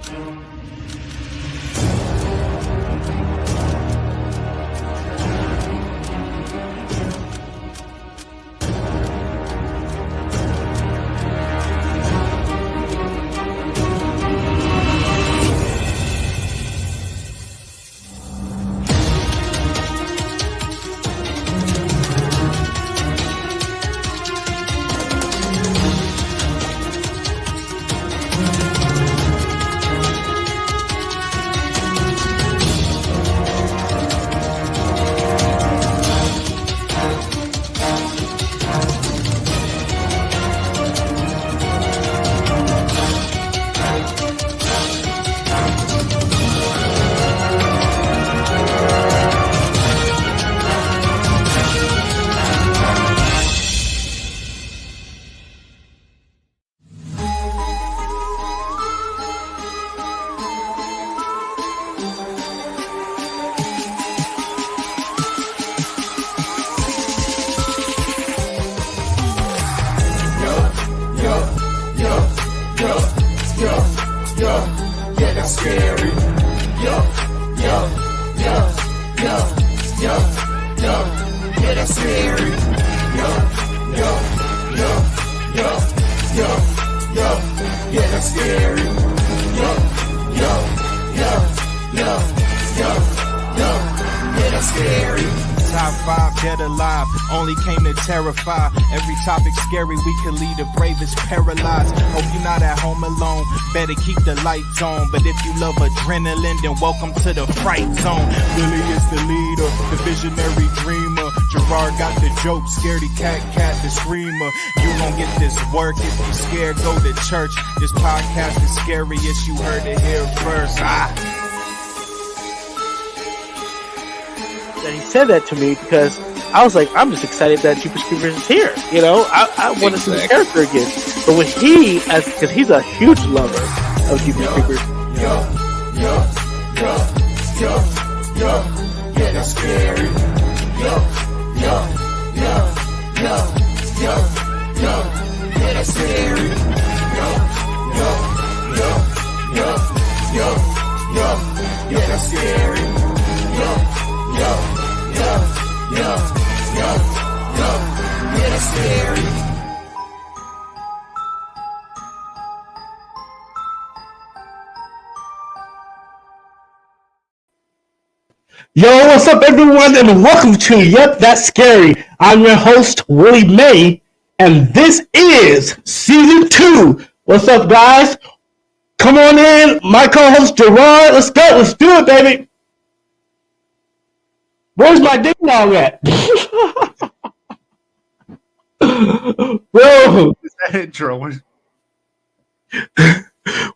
Yeah, that's scary. Yeah, that's scary. Yeah, that's scary. Yeah, that's scary. Top 5 dead alive, only came to terrify. Every topic scary, we could lead the bravest paralyzed. Hope you're not at home alone, better keep the lights on. But if you love adrenaline, then welcome to the fright zone. Willie is the leader, the visionary dreamer. Jarrord got the joke, Scaredy cat the screamer. You gon' get this work, if you scared, go to church. This podcast is scariest, you heard it here first. And he said that to me because I was like, I'm just excited that Jeepers Creepers is here. You know, I want to see the character again. But when because he's a huge lover of Jeepers Creepers. Yeah, that's scary. Yeah, that's scary. Yeah, that's scary. Yeah, that's scary. Yo, what's up, everyone, and welcome to Yep, That's Scary. I'm your host, Willie May, and this is Season 2. What's up, guys? Come on in, my co-host, Jarrord. Let's go. Let's do it, baby. Where's my ding dong at? Bro. That intro was...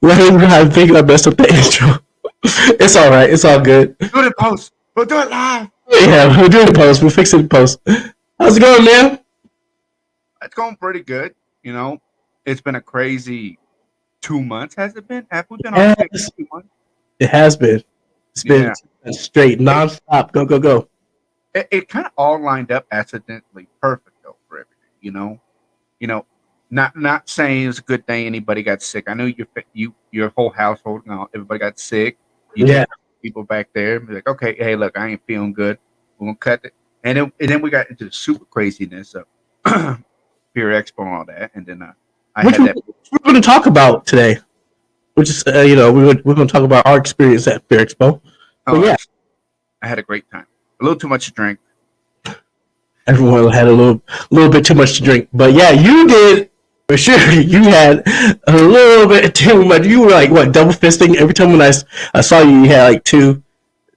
Well, I think I messed up the intro. It's all right. It's all good. Do it in post. We'll do it live. Yeah, we'll do it in post. We'll fix it in post. How's it going, man? It's going pretty good. You know, it's been a crazy 2 months. Has it been? Have we been on 2 months? It has been. It's been straight, nonstop. Go. It kind of all lined up accidentally perfect though for everything. You know, not saying it's a good thing anybody got sick. I know your whole household, everybody got sick. Yeah. People back there be like, okay, hey, look, I ain't feeling good. We're gonna cut it, and then we got into the super craziness of Fear Expo and all that, and then We're going to talk about today. Which is, we're going to talk about our experience at Fear Expo. Yeah, I had a great time. A little too much to drink. Everyone had a little bit too much to drink, but yeah, you did for sure. You had a little bit too much. You were like what, double fisting every time when I saw you. You had like two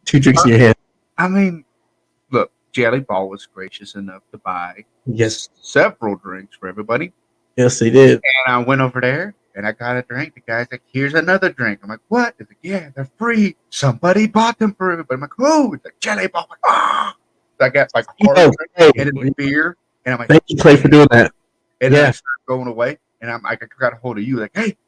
drinks in your hand. I mean, look, Jelly Ball was gracious enough to buy several drinks for everybody. Yes, they did. And I went over there and I got a drink. The guy's like, "Here's another drink." I'm like, "What?" He's like, "Yeah, they're free. Somebody bought them for everybody." I'm like, "Who?" It's like Jelly Ball. I'm like, "Ah!" So I got like a drink and then with beer, and I'm like, "Thank you, Clay, for doing that." And then I started going away, and I'm like, I got a hold of you, like, "Hey,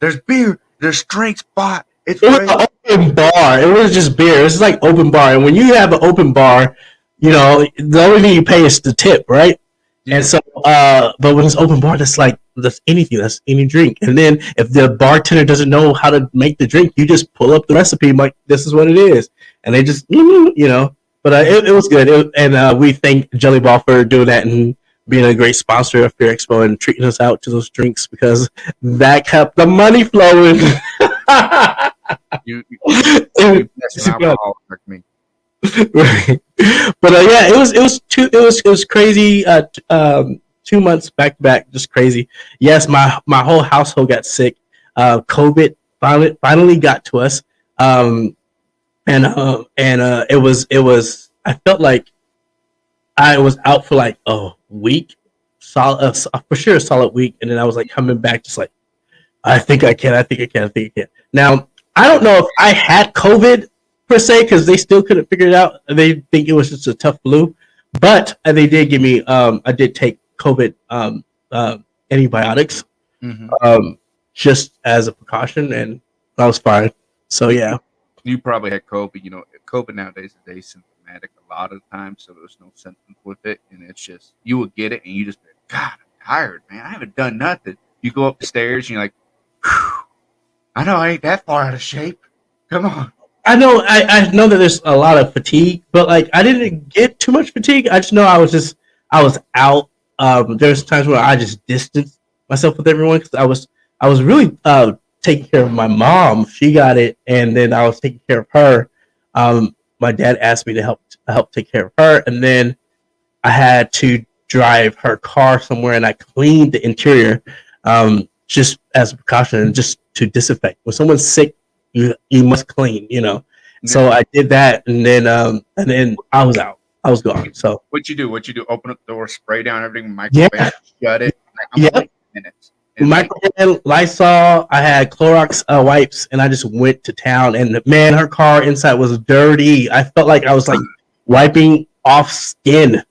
there's beer, there's drinks bought." It was an open bar. It was just beer. This is like open bar, and when you have an open bar, the only thing you pay is the tip, right? Yeah. And so, but when it's open bar, that's like that's anything, that's any drink. And then if the bartender doesn't know how to make the drink, you just pull up the recipe, like this is what it is, and they just But it was good, and we thank Jelly Ball for doing that and being a great sponsor of Fear Expo and treating us out to those drinks because that kept the money flowing. You mess with alcohol like me. Right. But yeah, it was crazy. 2 months back to back, just crazy. Yes, my whole household got sick. COVID finally got to us. And it was. I felt like I was out for like a week, solid for sure, a solid week, and then I was like coming back, just like I think I can. Now I don't know if I had COVID per se because they still couldn't figure it out. They think it was just a tough flu, but they did give me. I did take COVID antibiotics, just as a precaution, and I was fine. So yeah. You probably had COVID. COVID nowadays is asymptomatic a lot of the time, so there's no symptoms with it, and it's just you would get it, and you just be, God, I'm tired, man. I haven't done nothing. You go up the stairs, and you're like, I know I ain't that far out of shape. Come on. I know that there's a lot of fatigue, but like I didn't get too much fatigue. I just know I was out. There's times where I just distanced myself with everyone because I was really taking care of my mom. She got it, and then I was taking care of her. My dad asked me to help take care of her, and then I had to drive her car somewhere, and I cleaned the interior just as a precaution and just to disinfect. When someone's sick, you must clean, Yeah. So I did that, and then I was out. I was gone. So what you do? Open up the door, spray down everything, microwave, shut it. Like, minutes. Microwave, Lysol. I had Clorox wipes, and I just went to town. And man, her car inside was dirty. I felt like I was like wiping off skin.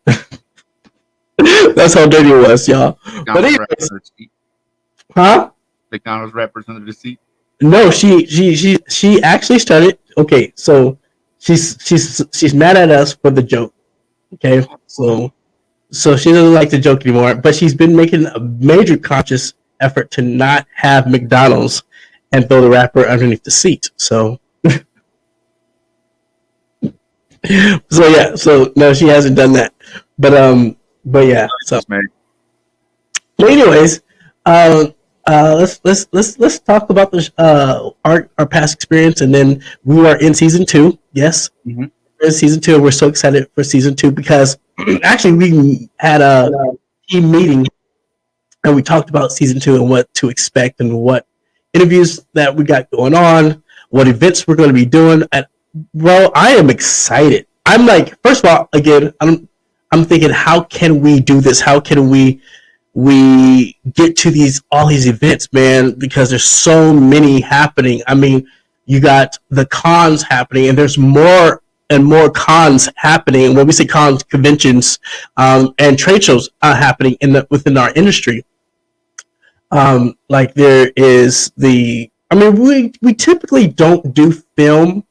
That's how dirty it was, y'all. But anyways, huh? McDonald's wrappers under the seat. No, she actually started. Okay, so she's mad at us for the joke. Okay, so she doesn't like to joke anymore, but she's been making a major conscious effort to not have McDonald's and throw the wrapper underneath the seat. So, so no, she hasn't done that. But yeah. So, but anyways, let's talk about this our past experience, and then we are in season 2. Yes. Mm-hmm. We're in season 2. We're so excited for season 2 because actually we had a team meeting and we talked about season 2 and what to expect and what interviews that we got going on, what events we're going to be doing. And bro, I am excited. I'm like, first of all, again, I'm thinking, how can we do this? How can we get to all these events, man? Because there's so many happening. I mean, you got the cons happening, and there's more and more cons happening. When we say cons, conventions, and trade shows are happening within our industry. Like there is we typically don't do film,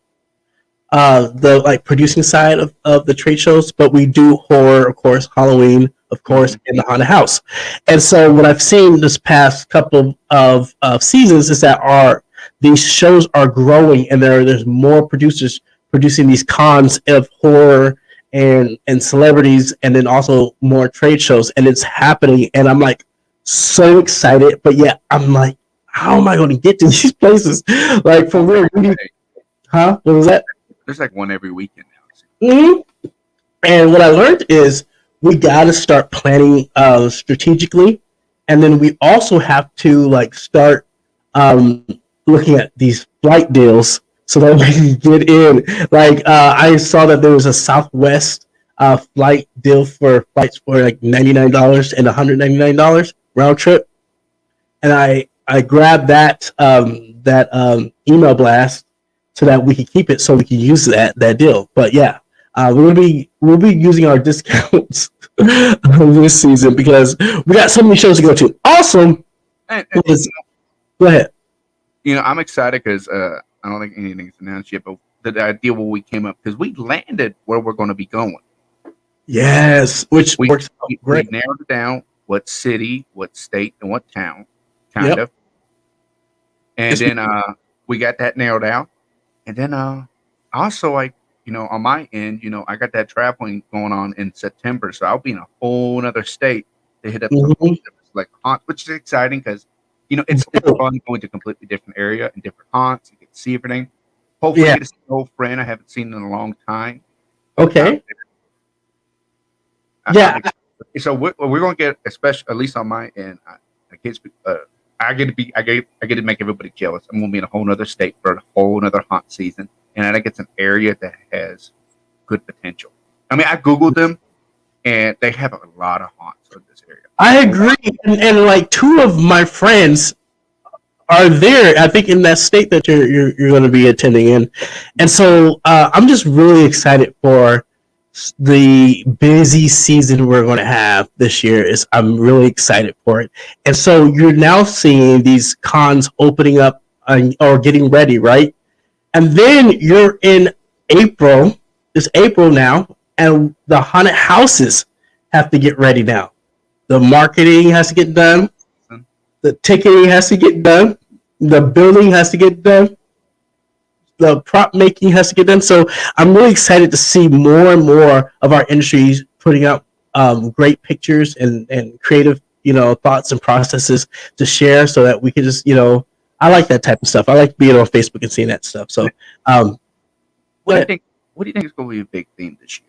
the like producing side of the trade shows, but we do horror, of course, Halloween, of course, in the haunted house. And so what I've seen this past couple of seasons is that these shows are growing, and there's more producers producing these cons of horror and celebrities, and then also more trade shows, and it's happening, and I'm like so excited, but yeah, I'm like, how am I going to get to these places? Like for real, huh? What was that? There's like one every weekend now. Mm-hmm. And what I learned is we got to start planning strategically, and then we also have to like start looking at these flight deals so that we can get in. Like I saw that there was a Southwest flight deal for flights for like $99 and $199 round trip, and I grabbed that email blast so that we can keep it, so we can use that deal. But yeah, we'll be using our discounts this season because we got so many shows to go to. Also, go ahead. I'm excited because I don't think anything's announced yet, but the idea where we came up, because we landed where we're going to be going. Yes, which works out great. We narrowed it down what city, what state, and what town, kind Yep. of. And then we got that narrowed out. And then also, like, on my end, I got that traveling going on in September, so I'll be in a whole other state to hit up some Mhm. like haunts, which is exciting because it's fun going to a completely different area and different haunts. You get to see everything. Hopefully, Yeah. get to see an old friend I haven't seen in a long time. Okay. I'm Yeah. excited. So we're going to get, especially at least on my end, I can't speak. I get to make everybody jealous. I'm going to be in a whole other state for a whole other haunt season, and I think it's an area that has good potential. I mean, I googled them, and they have a lot of haunts in this area. I agree, and like two of my friends are there. I think in that state that you're going to be attending in, and so I'm just really excited for the busy season we're going to have this year. I'm really excited for it, and so you're now seeing these cons opening up or getting ready, right? And then you're in April. It's April now, and the haunted houses have to get ready now. The marketing has to get done. The ticketing has to get done. The building has to get done. The prop making has to get done. So I'm really excited to see more and more of our industries putting out great pictures and creative, thoughts and processes to share so that we can just, I like that type of stuff. I like being on Facebook and seeing that stuff. So, what do you think? What do you think is going to be a big theme this year?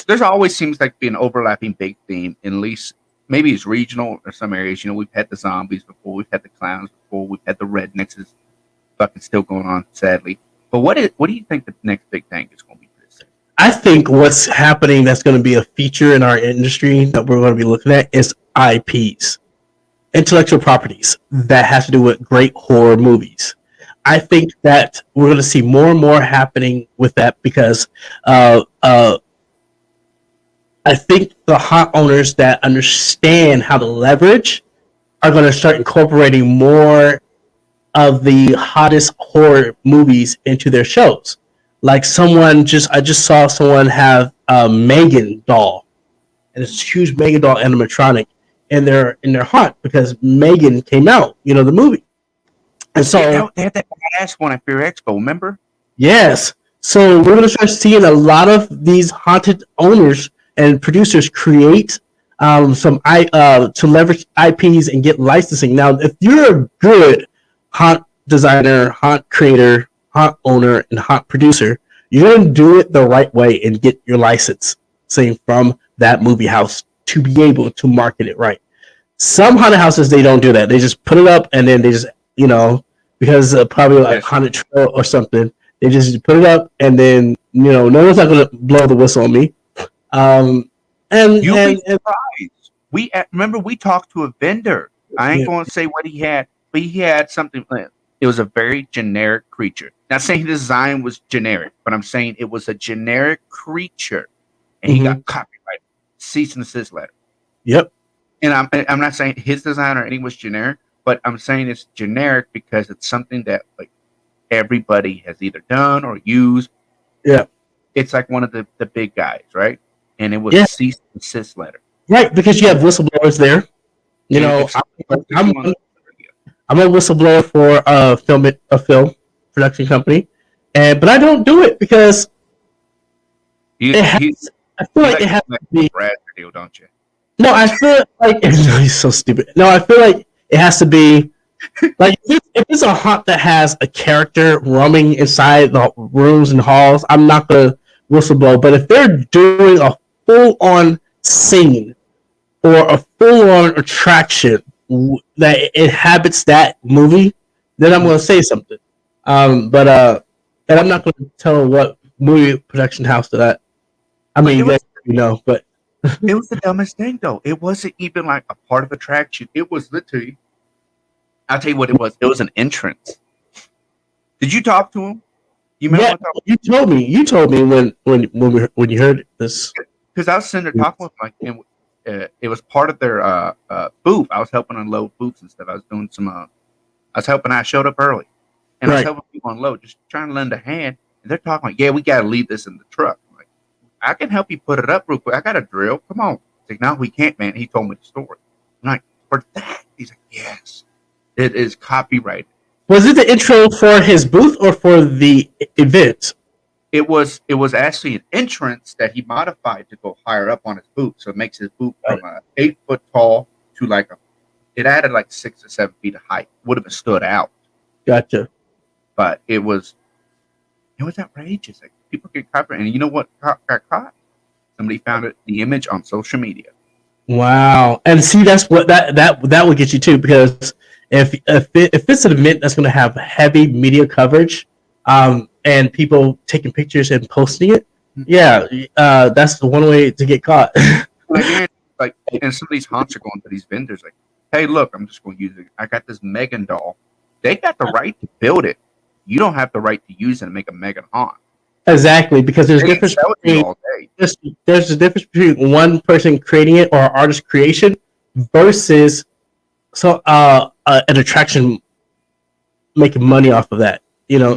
There's always seems like be an overlapping big theme, at least maybe it's regional or some areas. We've had the zombies before, we've had the clowns before, we've had the rednecks is fucking still going on, sadly. But what do you think the next big thing is going to be for this? I think what's happening that's going to be a feature in our industry that we're going to be looking at is IPs, intellectual properties that has to do with great horror movies. I think that we're going to see more and more happening with that because I think the haunt owners that understand how to leverage are going to start incorporating more of the hottest horror movies into their shows. Like I just saw someone have a Megan doll, and it's a huge Megan doll animatronic in their haunt because Megan came out, the movie. And so they had that badass one at Fear Expo, remember? Yes. So we're going to start seeing a lot of these haunted owners and producers create to leverage IPs and get licensing. Now, if you're a good haunt designer, haunt creator, haunt owner, and haunt producer, you're going to do it the right way and get your license, say, from that movie house to be able to market it right. Some haunted houses, they don't do that. They just put it up and then they just, because probably like haunted trail or something, they just put it up and then, no one's not going to blow the whistle on me. You'd be surprised. Remember we talked to a vendor. I ain't going to say what he had, but he had something. It was a very generic creature. Not saying his design was generic, but I'm saying it was a generic creature, and he got copyrighted, cease and desist letter. Yep. And I'm not saying his design or anything was generic, but I'm saying it's generic because it's something that like everybody has either done or used. Yeah. It's like one of the big guys, right? And it was a cease and desist letter. Right, because you have whistleblowers there. I'm a whistleblower for a film production company, but I don't do it because I feel like it has to be. Deal, don't you? No, I feel like he's so stupid. No, I feel like it has to be like if it's a haunt that has a character roaming inside the rooms and halls, I'm not gonna whistleblow. But if they're doing a full-on scene or a full-on attraction that inhabits that movie, then I'm going to say something. And I'm not going to tell what movie production house that. I mean, but it was the dumbest thing, though. It wasn't even like a part of attraction. It was literally. I'll tell you what it was. It was an entrance. Did you talk to him? You remember? Yeah, you told me when you heard this. Because I was sitting there talking with him, like, and it was part of their booth. I was helping unload booths and stuff. I was doing I was helping. I showed up early, and I was helping people unload, just trying to lend a hand. And they're talking like, "Yeah, we got to leave this in the truck." I'm like, I can help you put it up real quick. I got a drill. Come on. He's like, no, we can't, man. He told me the story. I'm like, for that? He's like, yes, it is copyrighted. Was it the intro for his booth or for the event? It was actually an entrance that he modified to go higher up on his booth. So it makes his booth from 8 foot tall to it added like 6 or 7 feet of height. Would have stood out. Gotcha. But it was outrageous. Like, people get copyrighted, and you know what got caught? Somebody found the image on social media. Wow. And see, that's what that will get you too, because if it's an event that's going to have heavy media coverage, and people taking pictures and posting it, that's the one way to get caught. Like, and some of these haunts are going to these vendors like, hey, look, I'm just going to use it. I got this Megan doll. They got the right to build it. You don't have the right to use it and make a Megan haunt. Exactly, because there's a difference between one person creating it or artist creation versus an attraction making money off of that.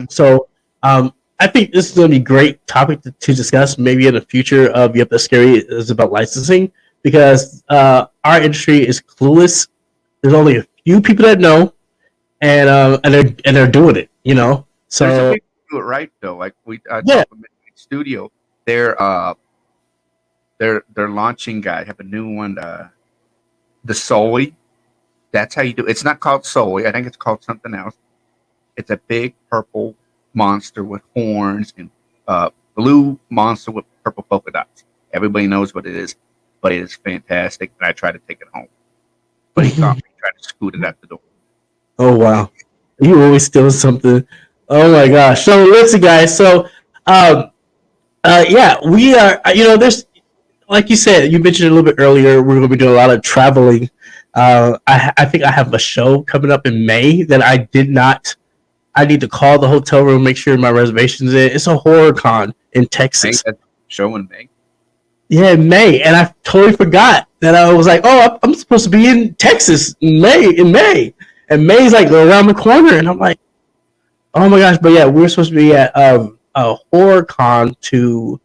So I think this is going to be a great topic to discuss maybe in the future of Yep, That's Scary is about licensing, because our industry is clueless. There's only a few people that know, and they're doing it. So there's a big do it right though. Like talked with Midnight Studio, they're launching. Have a new one, the Sully. That's how you do it. It's not called Sully. I think it's called something else. It's a big purple monster with horns and blue monster with purple polka dots. Everybody knows what it is, but it is fantastic. And I tried to take it home, but he caught me trying to scoot it out the door. Oh wow, you always steal something. Oh my gosh. So listen, guys. So we are. There's, like you said, you mentioned a little bit earlier, we're going to be doing a lot of traveling. I think I have a show coming up in May that I need to call the hotel room, make sure my reservation's in. It's a horror con in Texas. Show in May? Yeah, in May. And I totally forgot that I was like, oh, I'm supposed to be in Texas in May. And May's like around the corner. And I'm like, oh my gosh. But yeah, we're supposed to be at a horror con to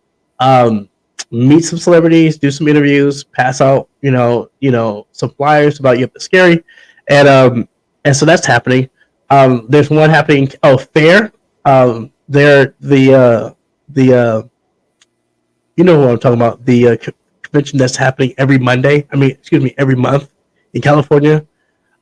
meet some celebrities, do some interviews, pass out, some flyers about Yep, That's Scary. And so that's happening. There's one happening. Oh, Fair. They're the you know what I'm talking about. The convention that's happening every month in California.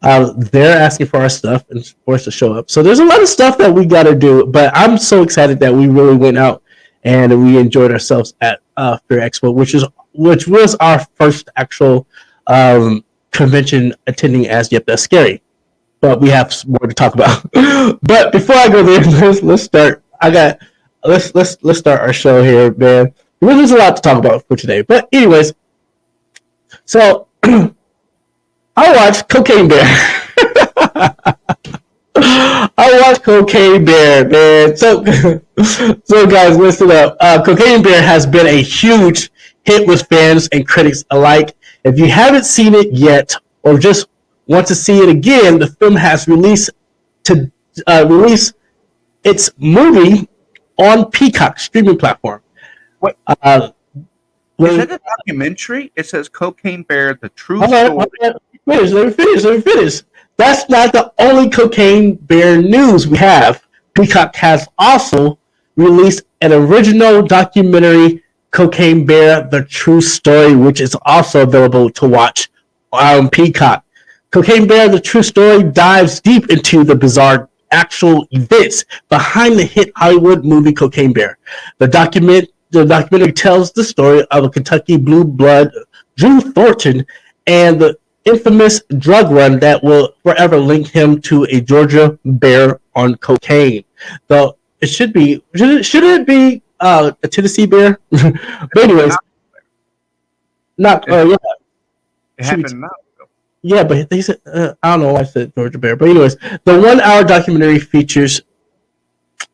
They're asking for our stuff and for us to show up. So there's a lot of stuff that we got to do. But I'm so excited that we really went out and we enjoyed ourselves at Fair Expo, which was our first actual convention attending as Yep, That's Scary. But we have more to talk about. But before I go there, let's start. Let's start our show here, man. There's a lot to talk about for today. But anyways, so I watched Cocaine Bear. I watched Cocaine Bear, man. So guys, listen up. Cocaine Bear has been a huge hit with fans and critics alike. If you haven't seen it yet, or just want to see it again, the film has released its movie on Peacock streaming platform. What? Is that a documentary? It says Cocaine Bear, the true story. Let me finish. That's not the only Cocaine Bear news we have. Peacock has also released an original documentary, Cocaine Bear, the true story, which is also available to watch on Peacock. Cocaine Bear, the true story, dives deep into the bizarre actual events behind the hit Hollywood movie Cocaine Bear. The documentary tells the story of a Kentucky blue blood, Drew Thornton, and the infamous drug run that will forever link him to a Georgia bear on cocaine. Though it should it be a Tennessee bear? But anyways, it happened now. Yeah, but they said, I don't know why I said Georgia Bear. But anyways, the 1-hour documentary features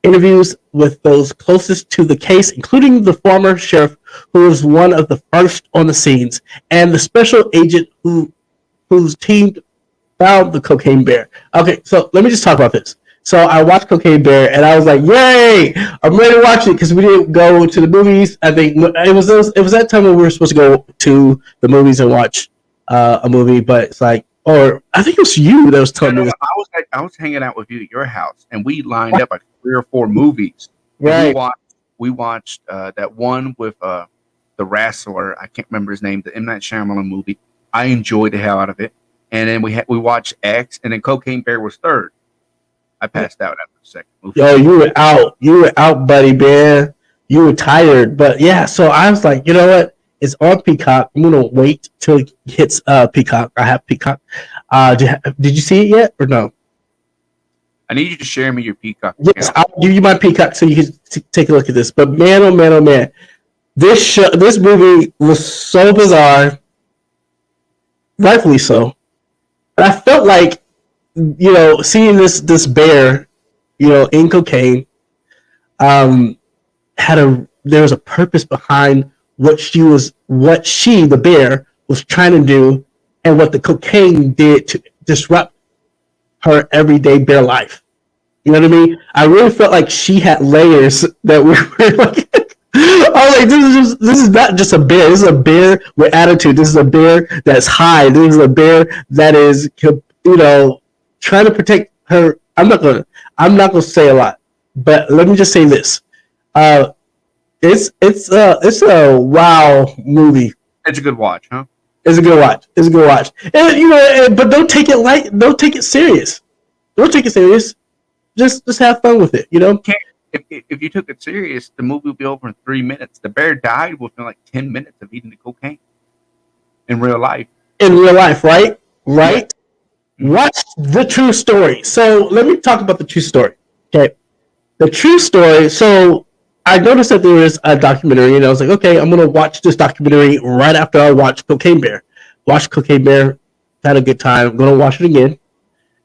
interviews with those closest to the case, including the former sheriff, who was one of the first on the scenes, and the special agent whose team found the Cocaine Bear. Okay, so let me just talk about this. So I watched Cocaine Bear, and I was like, yay! I'm ready to watch it, because we didn't go to the movies. I think it was that time when we were supposed to go to the movies and watch a movie, but it's like, or I think it was you that was telling me this. I was hanging out with you at your house, and we lined up like 3 or 4 movies. And Right. we watched that one with the wrestler. I can't remember his name. The M. Night Shyamalan movie. I enjoyed the hell out of it. And then we watched X, and then Cocaine Bear was third. I passed out after the second movie. Yo, you were out. You were out, buddy, man. You were tired. But yeah, so I was like, you know what? It's on Peacock. I'm gonna wait till it hits Peacock. I have Peacock. Did you see it yet or no? I need you to share me your Peacock Yes, account. I'll give you my Peacock so you can take a look at this. But man, oh man, oh man, this movie was so bizarre, rightfully so. And I felt like, seeing this bear, in cocaine, there was a purpose behind what the bear was trying to do, and what the cocaine did to disrupt her everyday bear life. You know what I mean? I really felt like she had layers that we were like. I was like, this is not just a bear. This is a bear with attitude. This is a bear that's high. This is a bear that is, trying to protect her. I'm not gonna say a lot, but let me just say this. It's a wow movie. It's a good watch, huh? It's a good watch. And but don't take it light. Don't take it serious. Don't take it serious. Just have fun with it. If you took it serious, the movie would be over in 3 minutes. The bear died within like 10 minutes of eating the cocaine. In real life. In real life, right? Right? Yeah. Watch the true story. So let me talk about the true story. Okay. The true story. So I noticed that there was a documentary, and I was like, okay, I'm gonna watch this documentary right after I watch Cocaine Bear. Watch Cocaine Bear, had a good time. I'm gonna watch it again.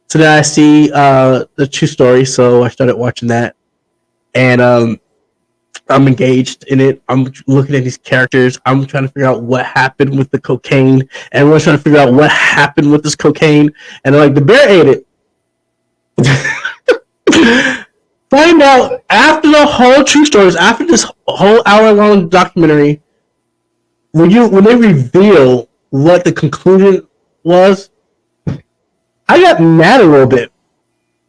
So then I see the true story, so I started watching that. And I'm engaged in it. I'm looking at these characters. I'm trying to figure out what happened with the cocaine. Everyone's trying to figure out what happened with this cocaine. And like, the bear ate it. Find out after the whole true stories, after this whole hour-long documentary, when they reveal what the conclusion was, I got mad a little bit,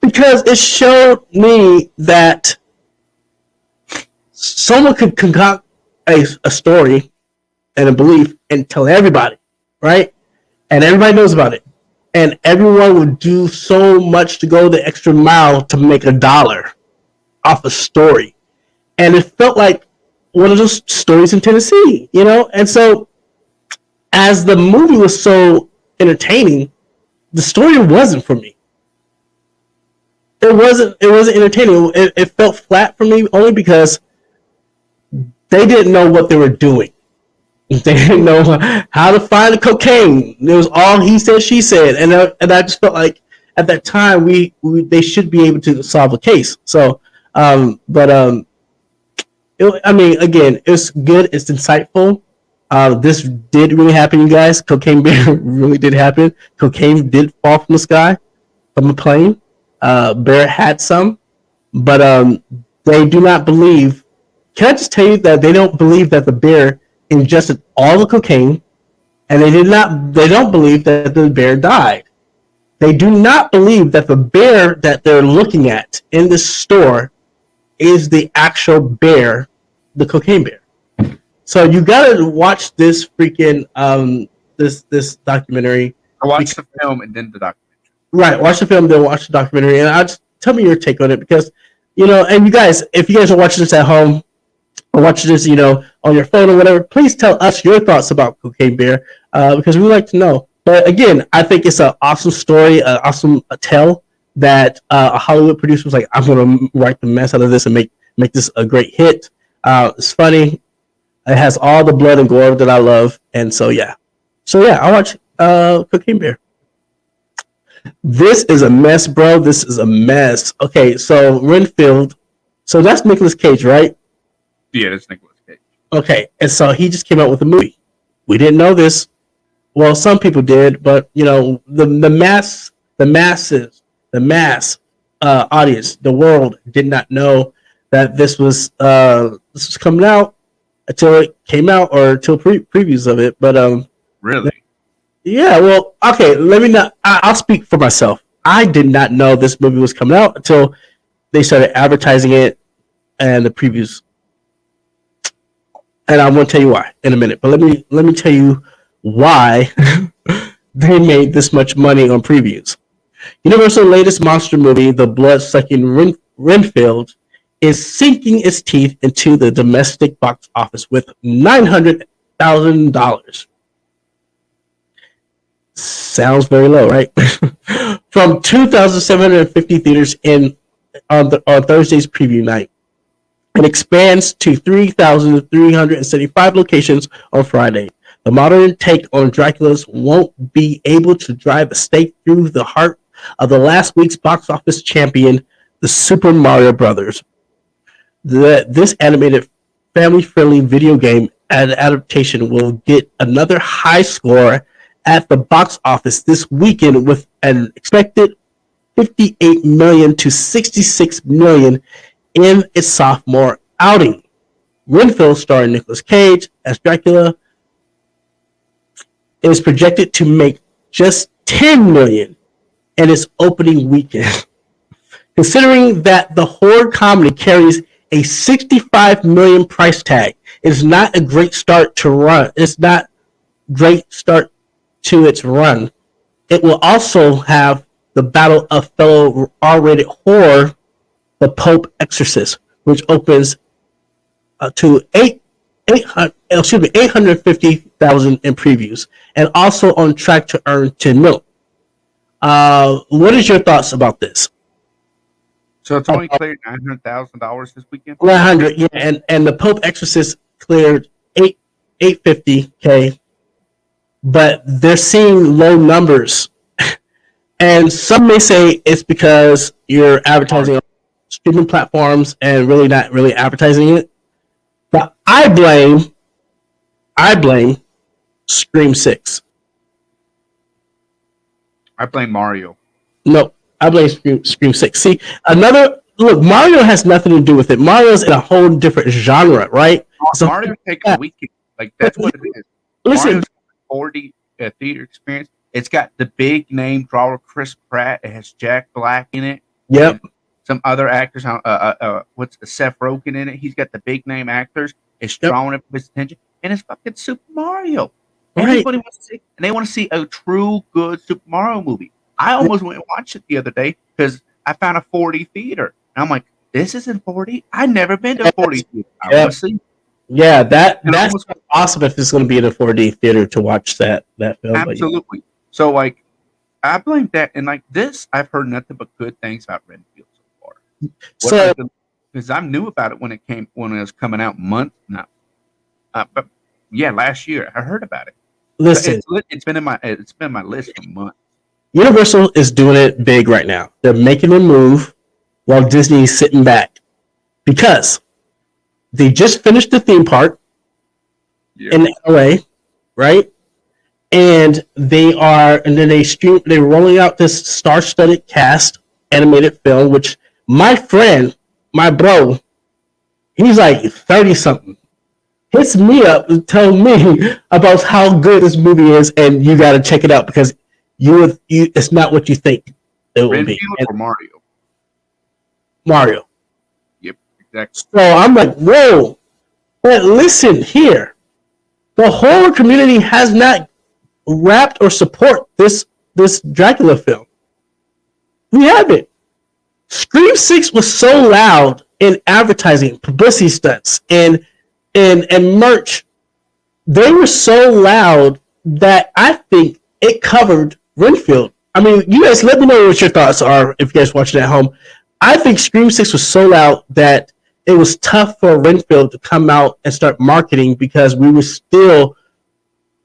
because it showed me that someone could concoct a story and a belief and tell everybody, right? And everybody knows about it. And everyone would do so much to go the extra mile to make $1 off a story. And it felt like one of those stories in Tennessee, And so, as the movie was so entertaining, the story wasn't for me. It wasn't entertaining. It felt flat for me, only because they didn't know what they were doing. They didn't know how to find the cocaine. It was all he said, she said, and I just felt like at that time they should be able to solve a case. So, again, it's good. It's insightful. This did really happen, you guys. Cocaine Bear really did happen. Cocaine did fall from the sky, from a plane. Bear had some, but they do not believe. Can I just tell you that they don't believe that the bear ingested all the cocaine, and they don't believe that the bear died. They do not believe that the bear that they're looking at in this store is the actual bear, the cocaine bear. So you gotta watch this freaking this documentary. I watched the film and then the documentary. Right, watch the film, then watch the documentary, and tell me your take on it, because and you guys, if you guys are watching this at home or watching this, on your phone or whatever, please tell us your thoughts about Cocaine Bear, because we like to know. But again, I think it's an awesome story, an awesome tale that a Hollywood producer was like, I'm gonna write the mess out of this and make this a great hit. It's funny. It has all the blood and gore that I love, and so yeah, I watch Cocaine Bear. This is a mess, bro. This is a mess. Okay, so Renfield, so that's Nicolas Cage, right? Yeah, that's Nicolas Cage. Okay, and so he just came out with a movie. We didn't know this. Well, some people did, but the mass audience, the world did not know that this was coming out until it came out, or until previews of it. But really, Yeah, well, okay. Let me not. I'll speak for myself. I did not know this movie was coming out until they started advertising it and the previews. And I'm going to tell you why in a minute. But let me tell you why they made this much money on previews. Universal's latest monster movie, the blood-sucking Renfield, is sinking its teeth into the domestic box office with $900,000. Sounds very low, right? From 2,750 theaters on Thursday's preview night. It expands to 3,375 locations on Friday. The modern take on Dracula's won't be able to drive a stake through the heart of the last week's box office champion, the Super Mario Brothers. This animated, family-friendly video game adaptation will get another high score at the box office this weekend with an expected 58 million to 66 million in its sophomore outing. Renfield, starring Nicolas Cage as Dracula, is projected to make just 10 million in its opening weekend. Considering that the horror comedy carries a 65 million price tag, it's not a great start to run. It's not great start to its run. It will also have the battle of fellow R-rated horror, The Pope Exorcist, which opens to 850,000 in previews, and also on track to earn 10 mil. What is your thoughts about this? So it's only cleared $900,000 this weekend. 900, yeah, and the Pope Exorcist cleared 850K, but they're seeing low numbers, and some may say it's because you're advertising on streaming platforms and really not really advertising it. But I blame Scream 6. I blame Mario. No, I blame Scream 6. See, look, Mario has nothing to do with it. Mario's in a whole different genre, right? So, Mario take a weekend. Like, that's what it is. Listen, Mario's 40 theater experience. It's got the big name drawer Chris Pratt. It has Jack Black in it. Yep. Some other actors. What's Seth Rogen in it? He's got the big name actors. It's drawing everybody's attention, and it's fucking Super Mario. Right. Everybody wants to see, and they want to see a true good Super Mario movie. I almost went and watched it the other day because I found a 4D theater, and I'm like, "This isn't 4D. I've never been to a 4D theater. I want to see." Yeah, that's awesome if it's going to be in a 4D theater to watch that film. Absolutely. So, like, I blame that, and like this, I've heard nothing but good things about Renfield so far. So, because I knew about it when it was coming out but yeah, last year I heard about it. Listen, it's been in my list for months. Universal is doing it big right now. They're making a move while Disney's sitting back because they just finished the theme park in LA, right? And they're rolling out this star-studded cast animated film, which my bro, he's like 30 something, hits me up and tells me about how good this movie is, and you got to check it out because it's not what you think it will be. Or Mario. Yep, exactly. So I'm like, whoa! But listen here, the horror community has not wrapped or support this Dracula film. We haven't. Scream 6 was so loud in advertising, publicity stunts, and merch. They were so loud that I think it covered Renfield. I mean, you guys let me know what your thoughts are if you guys watching at home. I think Scream 6 was so loud that it was tough for Renfield to come out and start marketing because we were still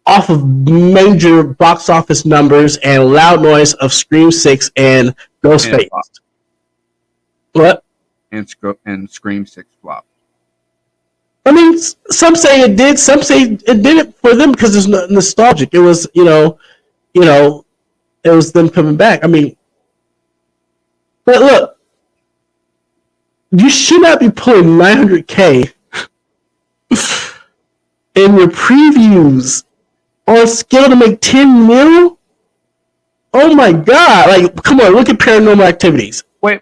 off of major box office numbers and loud noise of Scream 6 and Ghostface. What? And Scream 6 flop. I mean, some say it did. Some say it didn't for them because it's nostalgic. It was, it was them coming back. I mean, but look, you should not be pulling 900K in your previews on skill to make 10 mil. Oh my god! Like, come on, look at Paranormal Activities. Wait.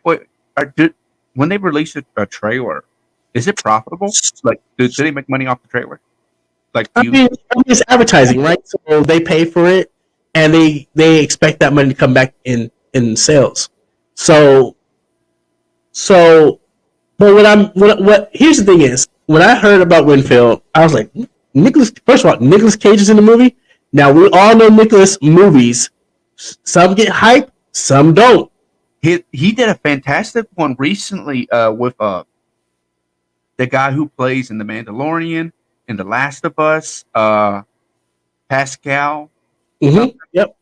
When they release a trailer, is it profitable? Like, do they make money off the trailer? Like, I mean, it's advertising, right? So they pay for it, and they expect that money to come back in sales. So, but what here's the thing is, when I heard about Winfield, I was like, First of all, Nicolas Cage is in the movie. Now we all know Nicolas movies. Some get hype, some don't. he did a fantastic one recently with the guy who plays in The Mandalorian and The Last of Us, Pascal. Mm-hmm. Yep.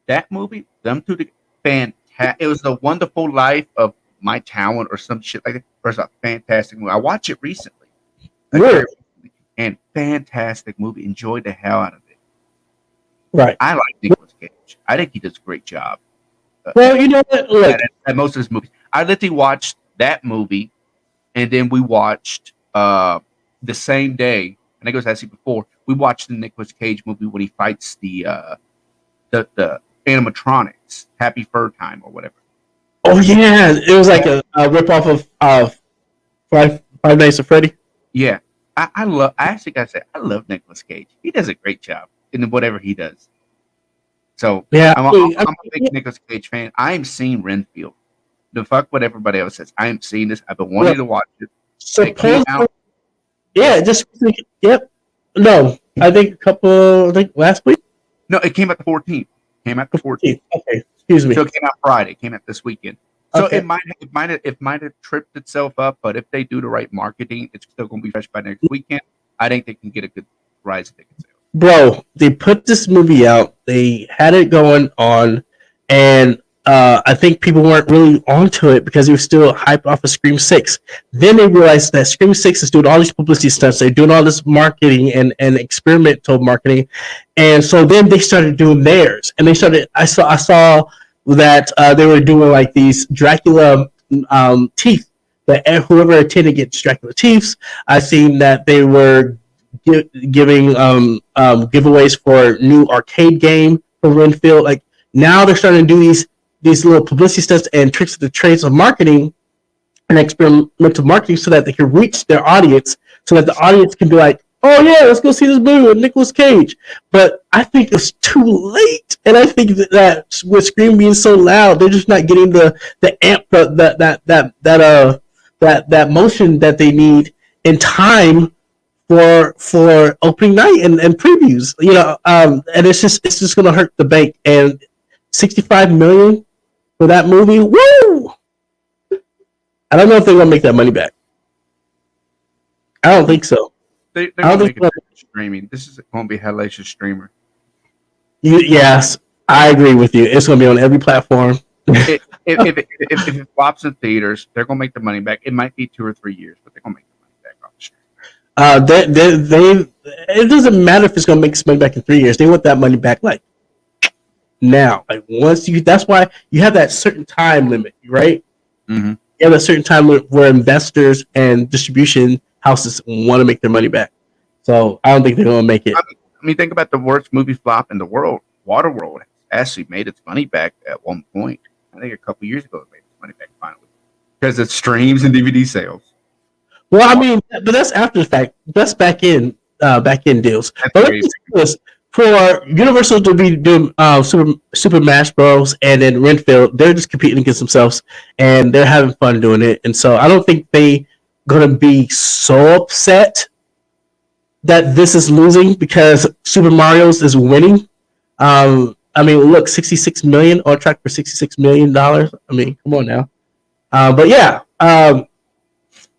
That movie, them two, fantastic. It was The Wonderful Life of My Talent or some shit like that. It was a fantastic movie. I watched it recently. Really? And fantastic movie. Enjoyed the hell out of it. Right. I like Nicolas Cage. I think he does a great job. Well, you know what? Look, at most of his movies. I literally watched that movie, and then we watched the same day. I think it was actually before we watched the Nicolas Cage movie when he fights the animatronics, Happy Fur Time or whatever. oh yeah, it was like a ripoff of Five Nights at Freddy. Yeah, I actually gotta say I love Nicolas Cage. He does a great job in whatever he does. So Yeah, I'm a big Nicolas Cage fan. I am seeing Renfield. The fuck what everybody else says. I am seeing this. I've been wanting to watch it. It came out. Yeah, yep. No, I think last week. No, it came out the 14th. Came out the 14th. Okay, excuse me. So it came out Friday. It came out this weekend. So Okay. it might have tripped itself up, but if they do the right marketing, it's still going to be fresh by next weekend. I think they can get a good rise of ticket sales. Bro, they put this movie out. They had it going on, and I think people weren't really onto it because it was still hyped off of Scream 6. Then they realized that Scream 6 is doing all these publicity stunts. They're doing all this marketing and experimental marketing, and so then they started doing theirs. And they started. I saw that they were doing like these Dracula teeth. That whoever attended gets Dracula teeth. I've seen that they were giving giveaways for new arcade game for Renfield. Like now they're starting to do these little publicity stunts and tricks of the trades of marketing and experimental marketing so that they can reach their audience, so that the audience can be like, oh yeah, let's go see this movie with Nicolas Cage. But I think it's too late, and I think that with Scream being so loud, they're just not getting the amp that motion that they need in time for opening night and previews, and it's just gonna hurt the bank. And 65 million for that movie, woo! I don't know if they're gonna make that money back. I don't think so. They're going to make it streaming. This is going to be a hellacious streamer. Yes, I agree with you. It's gonna be on every platform. If it flops in theaters, they're going to make the money back. It might be 2 or 3 years, but they're going to make the money back off the stream. It doesn't matter if it's gonna make money back in 3 years. They want that money back like now. Like that's why you have that certain time limit, right? Mm-hmm. You have a certain time limit where investors and distribution houses want to make their money back. So I don't think they're gonna make it. I mean, think about the worst movie flop in the world. Waterworld actually made its money back at one point. I think a couple years ago it made its money back finally because it streams and DVD sales. Well, I mean, but that's after the fact. That's back in deals. That's But crazy. let's for Universal to be doing Super Smash Bros. And then Renfield, they're just competing against themselves and they're having fun doing it. And so I don't think they gonna be so upset that this is losing because Super Mario's is winning. I mean, look, 66 million on track for $66 million. I mean, come on now. But yeah.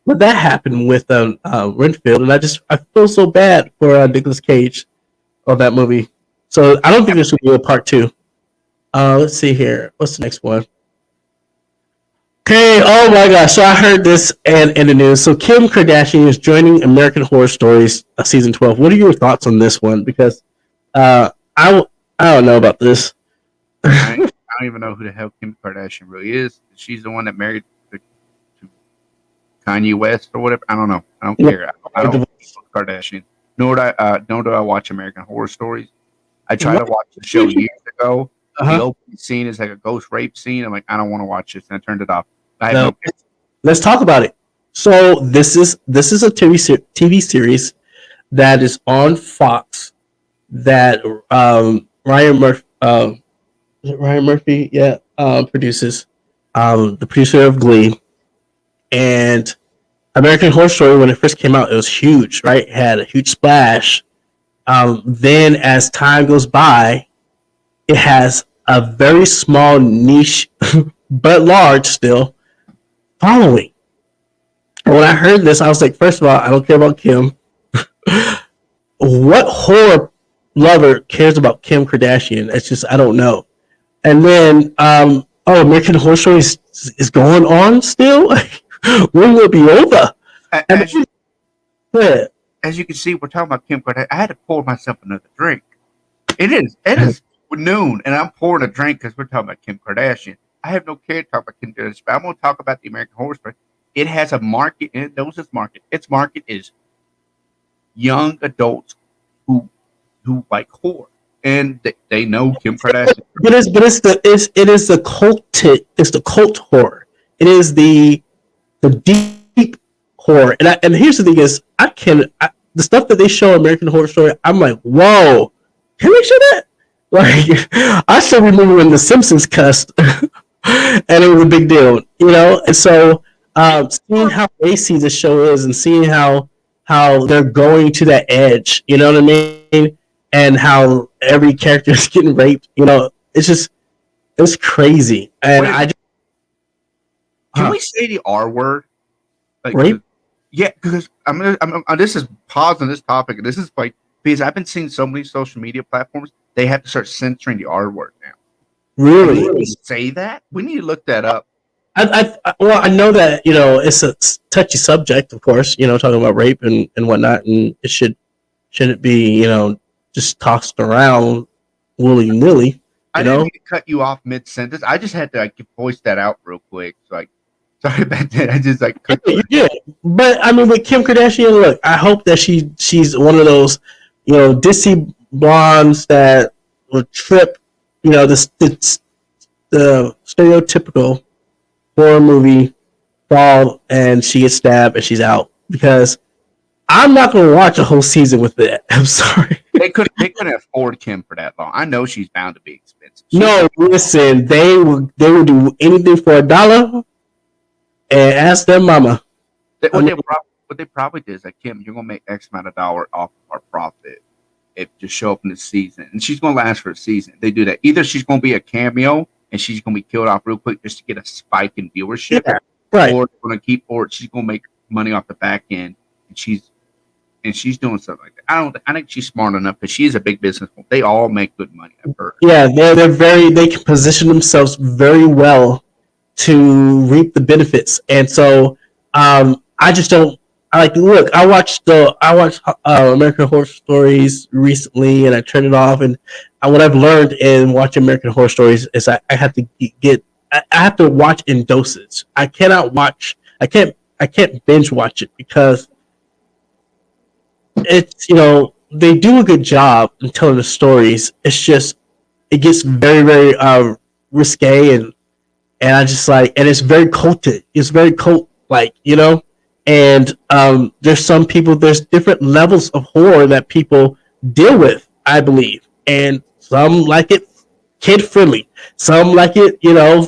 But that happened with Renfield, and I feel so bad for Nicolas Cage on that movie. So I don't think this will be a part 2. Let's see here. What's the next one? Okay. Oh my gosh. So I heard this in the news. So Kim Kardashian is joining American Horror Stories season 12. What are your thoughts on this one? Because I don't know about this. I don't even know who the hell Kim Kardashian really is. She's the one that married to Kanye West or whatever. I don't know. I don't care. I don't know Kardashian. nor do I watch American Horror Stories. I tried to What? watch the show years ago. Uh-huh. The opening scene is like a ghost rape scene. I'm like, I don't want to watch this, and I turned it off. I have No. no. Let's talk about it. So this is a TV series that is on Fox that Ryan Murphy is it Ryan Murphy? Yeah, produces the producer of Glee and American Horror Story. When it first came out, it was huge, right? It had a huge splash. Then as time goes by, it has a very small niche, but large still following. And when I heard this, I was like, first of all, I don't care about Kim. What horror lover cares about Kim Kardashian? It's just, I don't know. And then, American Horror Story is going on still? When will it be over? As you, Yeah. as you can see, we're talking about Kim Kardashian. I had to pour myself another drink. It is noon, and I'm pouring a drink because we're talking about Kim Kardashian. I have no care to talk about Kim Kardashian, but I'm going to talk about the American Horror Story. It has a market, and it knows its market. Its market is young adults who like horror, and they know Kim Kardashian. It is the cult horror. It is the deep horror. And here's the thing is, the stuff that they show American Horror Story, I'm like, whoa, can they show that? Like, I still remember when The Simpsons cussed, and it was a big deal, And so, seeing how racy the show is, and seeing how they're going to that edge, you know what I mean, and how every character is getting raped, it's crazy. And Can we say the R word? Like, rape? Yeah, because this is pausing this topic. And this is like because I've been seeing so many social media platforms, they have to start censoring the R word now. Really? Can we say that? We need to look that up. I know that it's a touchy subject, of course. Talking about rape and whatnot, and it shouldn't be just tossed around willy nilly. I didn't mean to cut you off mid sentence. I just had to voice that out real quick. So sorry about that. I just cut you. Yeah, but I mean, with Kim Kardashian, look, I hope that she's one of those ditzy blondes that will trip the stereotypical horror movie fall, and she gets stabbed and she's out, because I'm not going to watch a whole season with that. I'm sorry. They couldn't afford Kim for that long. I know she's bound to be expensive. No, listen, they would do anything for $1, and ask their mama. What they probably did is Kim, you're gonna make X amount of dollar off of our profit if you show up in the season, and she's gonna last for a season. They do that. Either she's gonna be a cameo and she's gonna be killed off real quick just to get a spike in viewership, right? Or she's gonna make money off the back end, and she's doing stuff like that. I think she's smart enough because she's a big businesswoman. They all make good money. I've heard. Yeah, they can position themselves very well to reap the benefits, and so I just don't. Look, I watched American Horror Stories recently, and I turned it off. And what I've learned in watching American Horror Stories is I have to watch in doses. I can't binge watch it, because it's they do a good job in telling the stories. It's just it gets very, very risque, and I just and it's very culty. It's very cult and there's different levels of horror that people deal with, I believe, and some like it kid friendly, some like it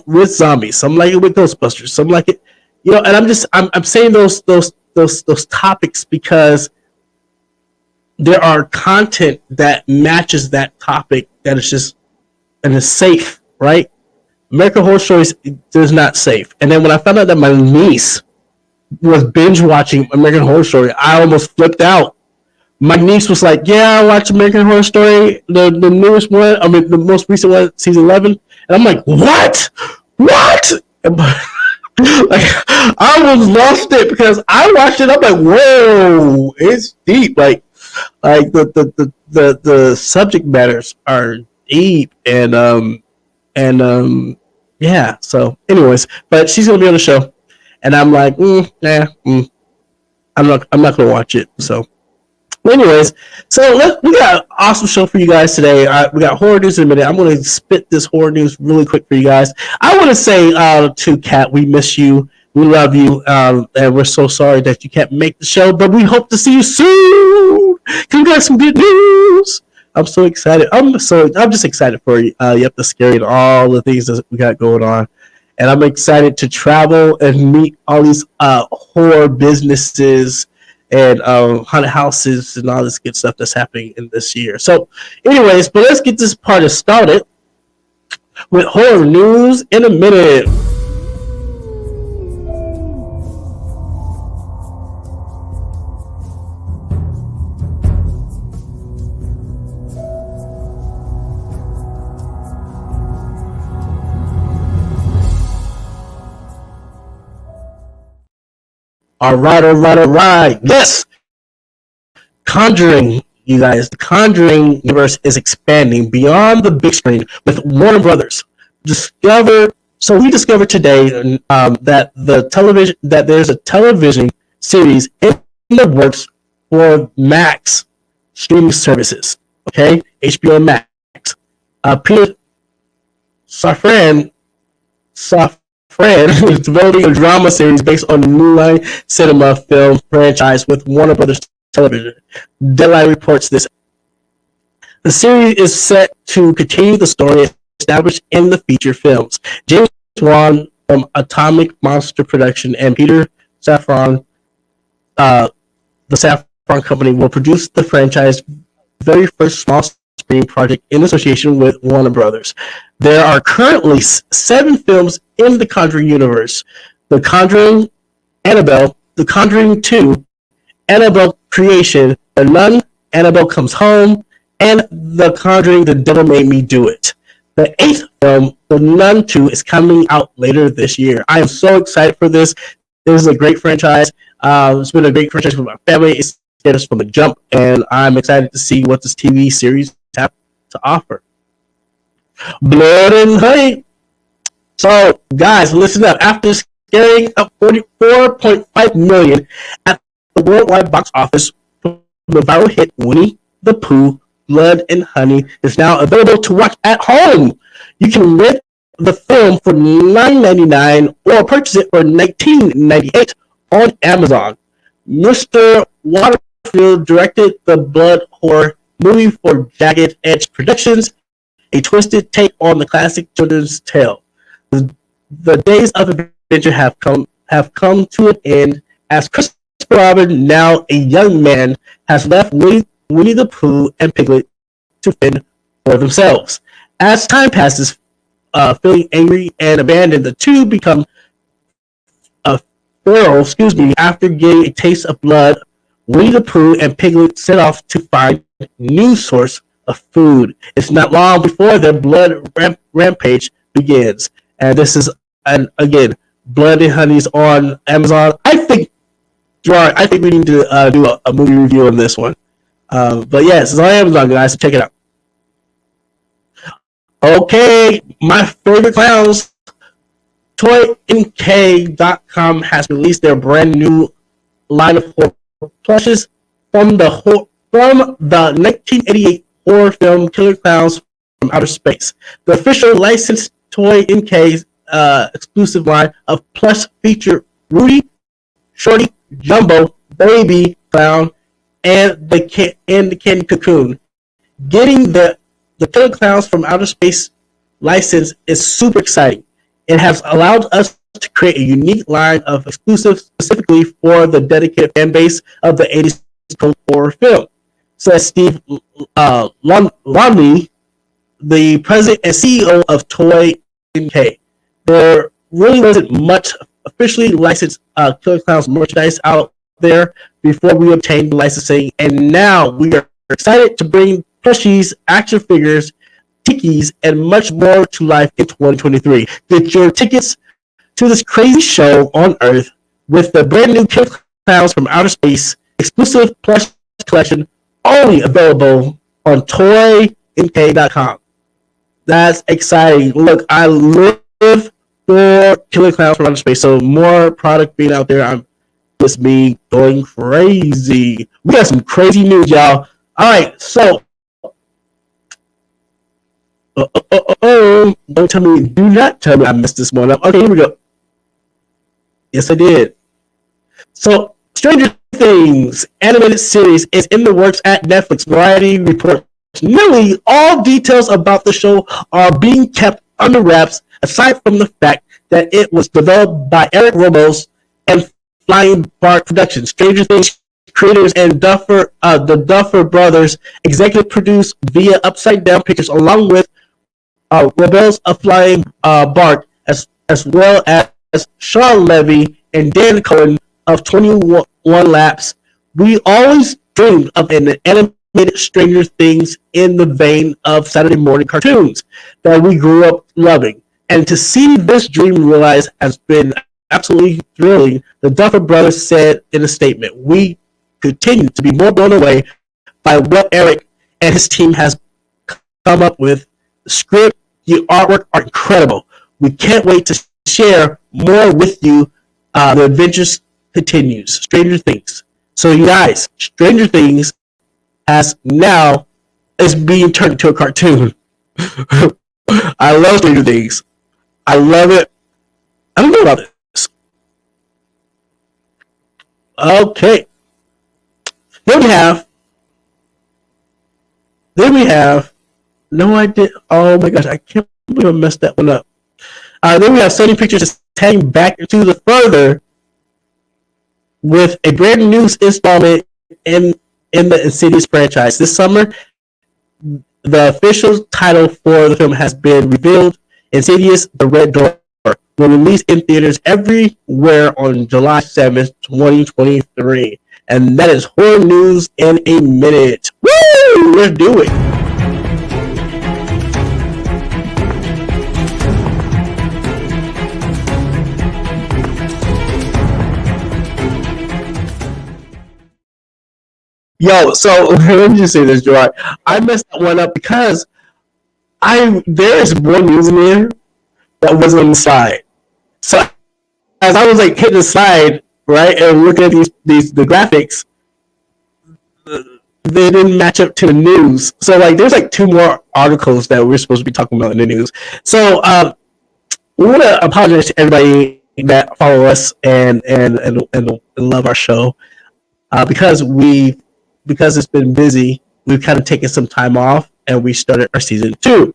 with zombies, some like it with Ghostbusters, some like it and I'm saying those topics because there are content that matches that topic that is just and is safe, right? American Horror Stories is not safe. And then when I found out that my niece was binge watching American Horror Story, I almost flipped out. My niece was like, "Yeah, I watched American Horror Story, the newest one. I mean, the most recent one, season 11." And I'm like, "What? What?" I almost lost it because I watched it. I'm like, "Whoa, it's deep." Like the subject matters are deep, and yeah. So, anyways, but she's gonna be on the show. And I'm like, I'm not gonna watch it. So, Anyways, so we got an awesome show for you guys today. We got horror news in a minute. I'm going to spit this horror news really quick for you guys. I want to say to Kat, we miss you. We love you. And we're so sorry that you can't make the show, but we hope to see you soon. Because we got some good news. I'm so excited. I'm just excited for you. Yep, the Scary and all the things that we got going on. And I'm excited to travel and meet all these horror businesses and haunted houses and all this good stuff that's happening in this year. So, anyways, but let's get this party started with horror news in a minute. All right. Yes! Conjuring, you guys. The Conjuring universe is expanding beyond the big screen with Warner Brothers. We discovered today that there's a television series in the works for Max streaming services. Okay? HBO Max. Peter Safran is developing a drama series based on the New Line Cinema film franchise with Warner Brothers Television. Deadline reports this. The series is set to continue the story established in the feature films. James Wan from Atomic Monster Production and Peter Safran, the Safran Company, will produce the franchise's very first small screen project in association with Warner Brothers. There are currently 7 films in the Conjuring universe: The Conjuring, Annabelle, The Conjuring 2, Annabelle Creation, The Nun, Annabelle Comes Home, and The Conjuring, The Devil Made Me Do It. The 8th film, The Nun 2, is coming out later this year. I am so excited for this. This is a great franchise. It's been a great franchise for my family. It's scared us from the jump, and I'm excited to see what this TV series has to offer. Blood and Honey. So, guys, listen up. After scaring up $44.5 million at the worldwide box office from the viral hit Winnie the Pooh, Blood and Honey is now available to watch at home. You can rent the film for $9.99 or purchase it for $19.98 on Amazon. Mr. Waterfield directed the blood horror movie for Jagged Edge Productions, a twisted take on the classic children's tale. The days of adventure have come to an end as Christopher Robin, now a young man, has left Winnie the Pooh and Piglet to fend for themselves. As time passes, feeling angry and abandoned, the two become feral. After getting a taste of blood, Winnie the Pooh and Piglet set off to find a new source of food. It's not long before their blood rampage begins. And this is, again, Blood and Honey's on Amazon. I think we need to do a movie review on this one. But yes, it's on Amazon, guys, so check it out. Okay, my favorite clowns. ToyNK.com has released their brand new line of horror plushes from the 1988 horror film Killer Clowns from Outer Space. The official licensed Toy NK exclusive line of plush feature Rudy, Shorty, Jumbo, Baby Clown, and the Candy Cocoon. Getting the Killer Clowns from Outer Space license is super exciting. It has allowed us to create a unique line of exclusives specifically for the dedicated fan base of the 80s horror film, says Steve Longley, the president and CEO of Toy NK. There really wasn't much officially licensed Killer Clowns merchandise out there before we obtained the licensing, and now we are excited to bring plushies, action figures, tikis, and much more to life in 2023. Get your tickets to this crazy show on Earth with the brand new Killer Clowns from Outer Space exclusive plush collection, only available on ToyNK.com. That's exciting. Look, I live for Killer Clowns from Outer Space, so more product being out there, It's me going crazy. We got some crazy news, y'all. All right, so don't tell me, do not tell me I messed this one up. Okay, here we go. Yes, I did. So, Stranger Things animated series is in the works at Netflix. Variety reports nearly all details about the show are being kept under wraps, aside from the fact that it was developed by Eric Ramos and Flying Bark Productions. Stranger Things creators and the Duffer Brothers executive produced via Upside Down Pictures, along with Rebels of Flying Bark, as well as Sean Levy and Dan Cohen of 21 Laps. We always dreamed of an animated Stranger Things in the vein of Saturday morning cartoons that we grew up loving. And to see this dream realized has been absolutely thrilling, the Duffer Brothers said in a statement. We continue to be more blown away by what Eric and his team has come up with. The script, the artwork are incredible. We can't wait to share more with you. The adventures continues. Stranger Things. So you guys, Stranger Things is being turned into a cartoon. I love Stranger Things. I love it. I don't know about this. Okay. Then we have. No, I did. Oh my gosh, I can't believe I messed that one up. Then we have Sony Pictures tagging back into the further with a brand new installment in the Insidious franchise. This summer, the official title for the film has been revealed. Insidious: The Red Door will release in theaters everywhere on July 7th, 2023. And that is horror news in a minute. Woo! Let's do it. Yo, so let me just say this, Jarrord. I messed that one up because there is more news in there that wasn't on the slide. So as I was like hitting the slide, right, and looking at the graphics, they didn't match up to the news. So like there's like two more articles that we're supposed to be talking about in the news. So we want to apologize to everybody that follow us and love our show because it's been busy. We've kind of taken some time off and we started our season 2.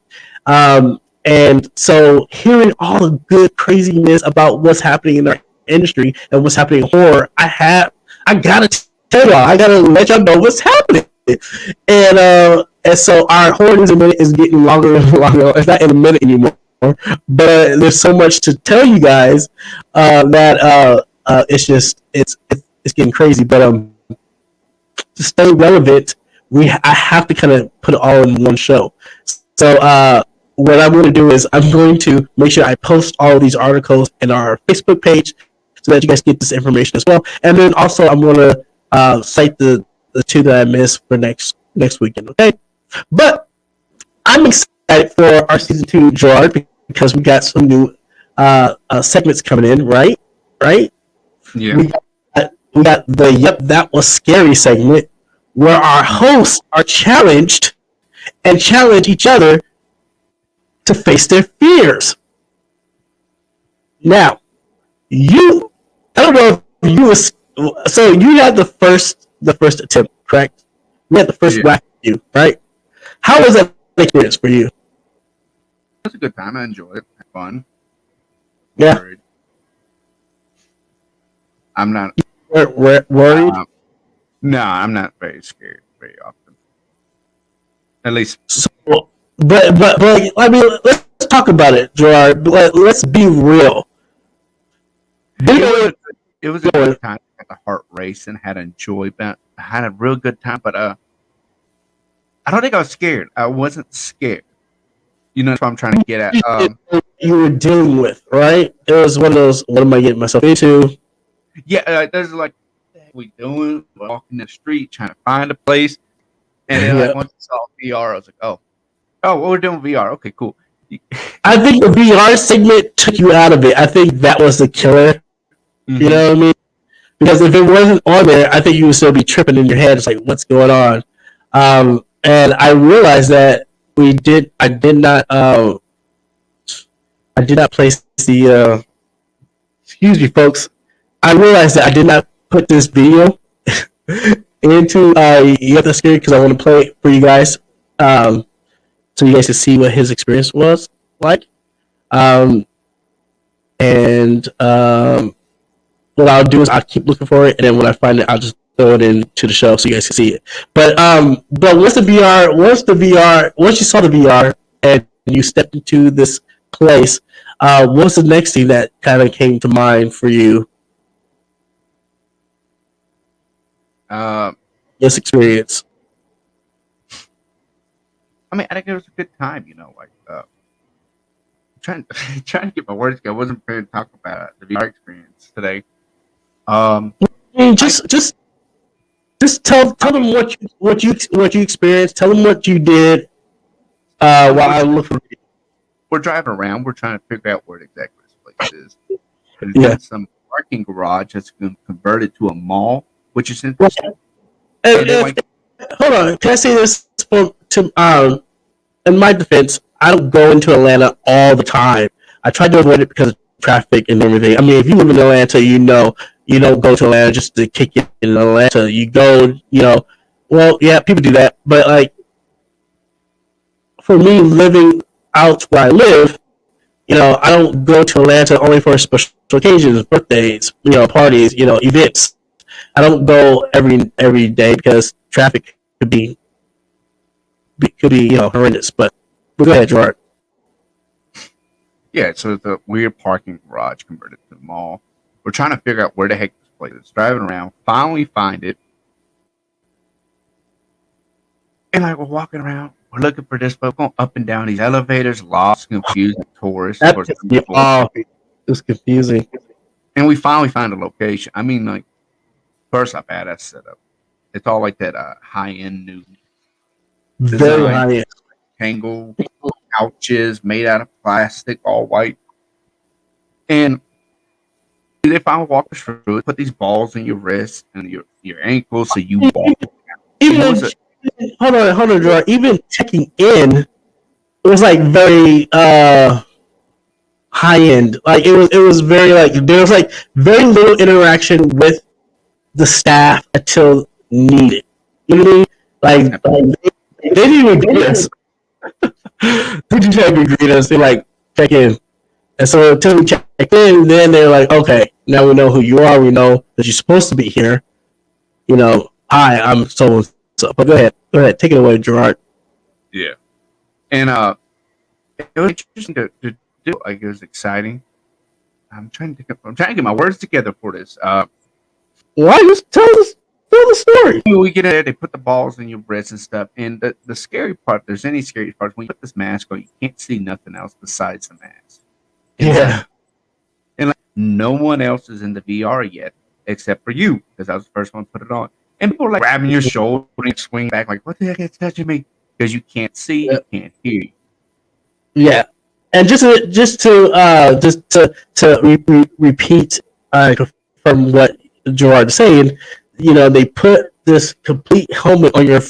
And so hearing all the good craziness about what's happening in our industry and what's happening in horror, I gotta tell y'all, I gotta let y'all know what's happening. And so our horror news in a minute is getting longer and longer. It's not in a minute anymore, but there's so much to tell you guys that it's getting crazy. But to stay relevant, I have to kind of put it all in one show. So what I'm going to do is I'm going to make sure I post all of these articles in our Facebook page so that you guys get this information as well. And then also I'm going to cite the two that I missed for next weekend. Okay, but I'm excited for our season 2, Jarrord, because we got some new segments coming in. Right? Yeah. We got the Yep, That Was Scary segment where our hosts are challenged and challenge each other to face their fears. Now, I don't know if you was, so you had the first attempt, correct? You had the first whack at you, right? How was that experience for you? It was a good time. I enjoyed it. Had fun. Yeah. Worried. I'm not worried. No, I'm not very scared very often. At least. So, but I mean, let's talk about it, Jarrord. Let's be real. It was a good time. I had the heart racing, had enjoyment, had a real good time. But I don't think I was scared. I wasn't scared. You know what I'm trying to get at. You were dealing with, right? It was one of those. What am I getting myself into? Yeah, there's like, what are we doing? We're walking the street trying to find a place, and then like once I saw VR, I was like, oh, what we're doing with VR? Okay, cool. I think the VR segment took you out of it. I think that was the killer. Mm-hmm. You know what I mean? Because if it wasn't on there, I think you would still be tripping in your head. It's like, what's going on? And I realized that I did not place the. Excuse me, folks. I realized that I did not put this video into Yep That's Scary because I want to play it for you guys, so you guys can see what his experience was like. And what I'll do is I'll keep looking for it, and then when I find it, I'll just throw it into the show so you guys can see it. But once the VR, once you saw the VR and you stepped into this place, what's the next thing that kind of came to mind for you? This experience. I mean, I think it was a good time, like trying to get my words together. I wasn't prepared to talk about the VR experience today. Just tell them what you experienced. Tell them what you did while I look for you. We're driving around. We're trying to figure out where exactly this place is. There's Yeah. some parking garage that's been converted to a mall, which is interesting. Hold on, can I say this in my defense? I don't go into Atlanta all the time. I try to avoid it because of traffic and everything. I mean, if you live in Atlanta, you don't go to Atlanta just to kick it in Atlanta. You go, well, yeah, people do that, but like for me, living out where I live, I don't go to Atlanta only for special occasions, birthdays, parties, events. I don't go every day because traffic could be horrendous. But go ahead, Jarrord. Yeah, so the weird parking garage converted to the mall. We're trying to figure out where the heck this place is. Driving around, finally find it. And like we're walking around, we're looking for this, but going up and down these elevators, lost, confused, tourists. It's confusing. And we finally find a location. I mean, like, first off, badass setup. It's all like that high-end new Very design. high end. Tangle couches made out of plastic, all white. And they finally walk us through it, put these balls in your wrists and your ankles so you walk. Hold on, Jarrord. Even checking in, it was like very high end. Like it was very like there was like very little interaction with the staff until needed. You know what I mean? Like they didn't even greet us. They didn't even greet us. They like check in, and so until we check in, then they're like, okay, now we know who you are. We know that you're supposed to be here. Hi, I'm so. But go ahead, take it away, Jarrord. Yeah, and it was interesting to do. Like it was exciting. I'm trying to get my words together for this. Why just tell the story? We get in there, they put the balls in your wrists and stuff. And the scary part, if there's any scary parts, when you put this mask on, you can't see nothing else besides the mask. Yeah. And like, no one else is in the VR yet except for you, because I was the first one to put it on. And people are like grabbing your shoulder and swing back, like, what the heck is touching me? Because you can't see, you can't hear you. Yeah. And just to repeat from what Jarrord is saying, they put this complete helmet on your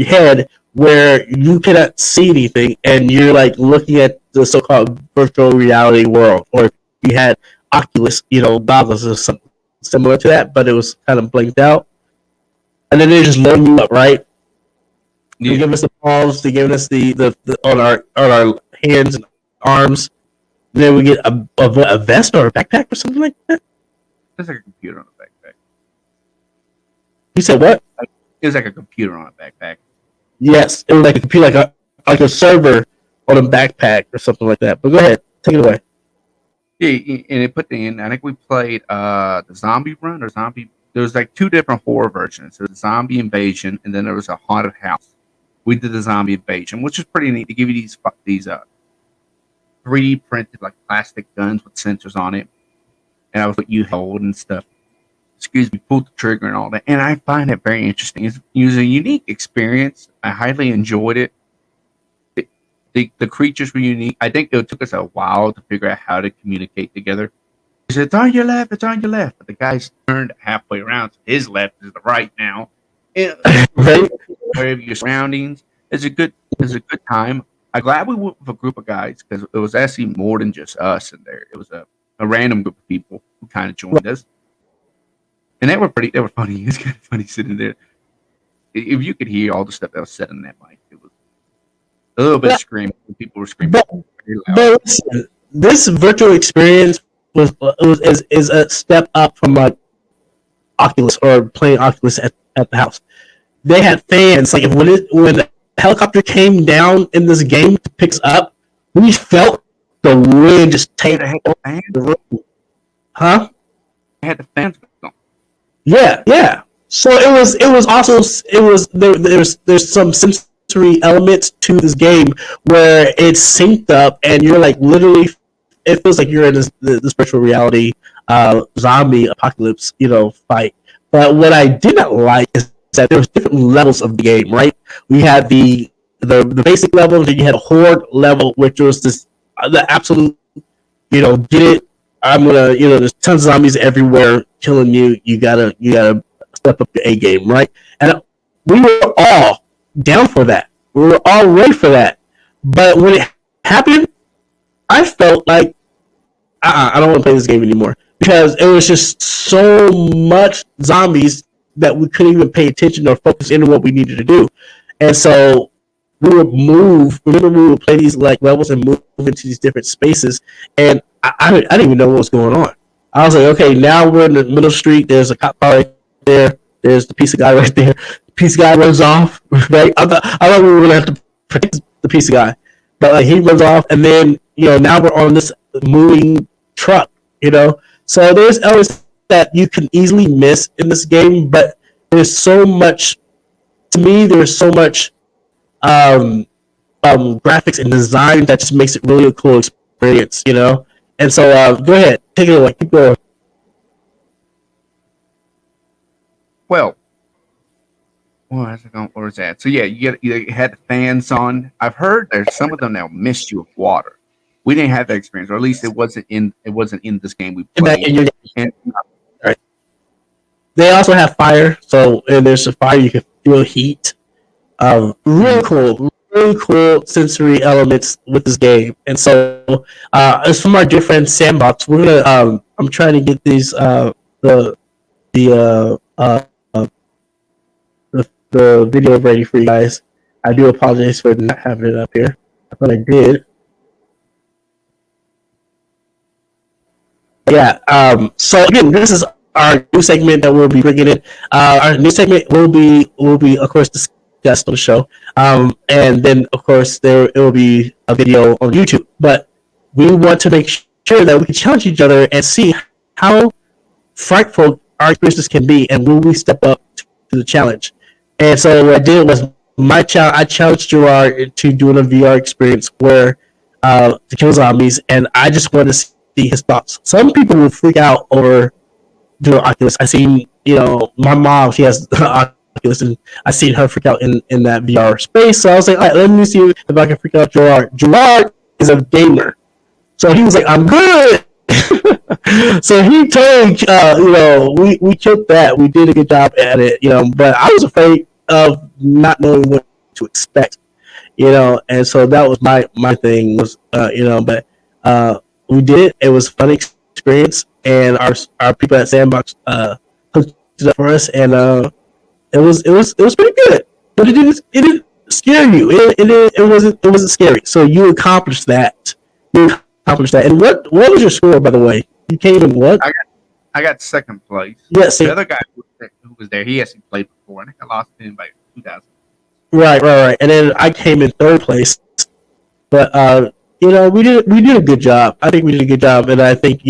head where you cannot see anything, and you're like looking at the so-called virtual reality world. Or if you had Oculus, goggles or something similar to that, but it was kind of blanked out. And then they just load you up, right? Yeah. They give us the palms. They give us the on our hands and arms. And then we get a vest or a backpack or something like that. It's like a computer on a backpack. You said what? It was like a computer on a backpack. Yes, it was like a computer, like a server on a backpack or something like that. But go ahead, take it away. Yeah, and it put in. I think we played the zombie run or zombie. There was like two different horror versions. There was zombie invasion, and then there was a haunted house. We did the zombie invasion, which is pretty neat. They give you these 3D printed like plastic guns with sensors on it, and that was what you hold and stuff. Excuse me, pulled the trigger and all that. And I find it very interesting. It was a unique experience. I highly enjoyed it. The creatures were unique. I think it took us a while to figure out how to communicate together. said, "It's on your left. It's on your left." But the guy's turned halfway around. So his left is the right now. And Right? aware of your surroundings. It's a good time. I'm glad we went with a group of guys because it was actually more than just us in there. It was a random group of people who kind of joined us, and they were funny. It was kind of funny sitting there. If you could hear all the stuff that was said in that mic, it was a little bit screaming. People were screaming very loud. But listen, this virtual experience is a step up from like Oculus or playing Oculus at the house. They had fans. Like when the helicopter came down in this game to pick us up, we felt the wind just take over the room. Huh? I had the fans going. Yeah. So it was also there's some sensory elements to this game where it's synced up and you're like literally it feels like you're in this virtual reality zombie apocalypse fight. But what I did not like is that there was different levels of the game. Right, we had the basic level, then you had a horde level, which was this the absolute get it. I'm gonna there's tons of zombies everywhere killing you. You gotta step up your A game, right? And we were all down for that. We were all ready for that. But when it happened, I felt like I don't want to play this game anymore because it was just so much zombies that we couldn't even pay attention or focus into what we needed to do. And so we would move. Remember, we would play these like levels and move into these different spaces, and I didn't even know what was going on. I was like, okay, now we're in the middle of the street. There's a cop car right there. There's the pizza guy right there. The pizza guy runs off. Right? I thought we were gonna have to protect the pizza guy, but like he runs off, and then now we're on this moving truck. So there's elements that you can easily miss in this game, but there's so much. To me, there's so much graphics and design that just makes it really a cool experience. And so go ahead, take it away. Keep going. Well, where is that? So yeah, you had the fans on. I've heard there's some of them now mist you with water. We didn't have that experience, or at least it wasn't in this game we played. Right. They also have fire, and there's a fire you can feel heat. Really cool sensory elements with this game. And so it's from our different sandbox. We're gonna I'm trying to get these the video ready for you guys. I do apologize for not having it up here. I thought I did. Yeah. So again, this is our new segment that we'll be bringing in. Our new segment will be of course discussed on the show. And then of course it will be a video on YouTube. But we want to make sure that we can challenge each other and see how frightful our experiences can be, and will we step up to the challenge. And so what I did was I challenged Jarrord to doing a VR experience where to kill zombies, and I just wanted to see his thoughts. Some people will freak out over doing Oculus. I seen, my mom, she has Oculus, and I seen her freak out in that VR space. So I was like, all right, let me see if I can freak out Jarrord. Jarrord is a gamer, so he was like, I'm good. So he totally, we killed that. We did a good job at it, but I was afraid of not knowing what to expect, and so that was my thing was, but we did it. It was a fun experience, and our people at Sandbox hooked it up for us, and it was pretty good. But it didn't scare you. It wasn't scary. So you accomplished that. And what was your score, by the way? You came in what? I got second place. Yes. The other guy who was there, he hasn't played before. I think I lost him by 2,000. Right. And then I came in third place. But we did a good job. I think we did a good job, and I think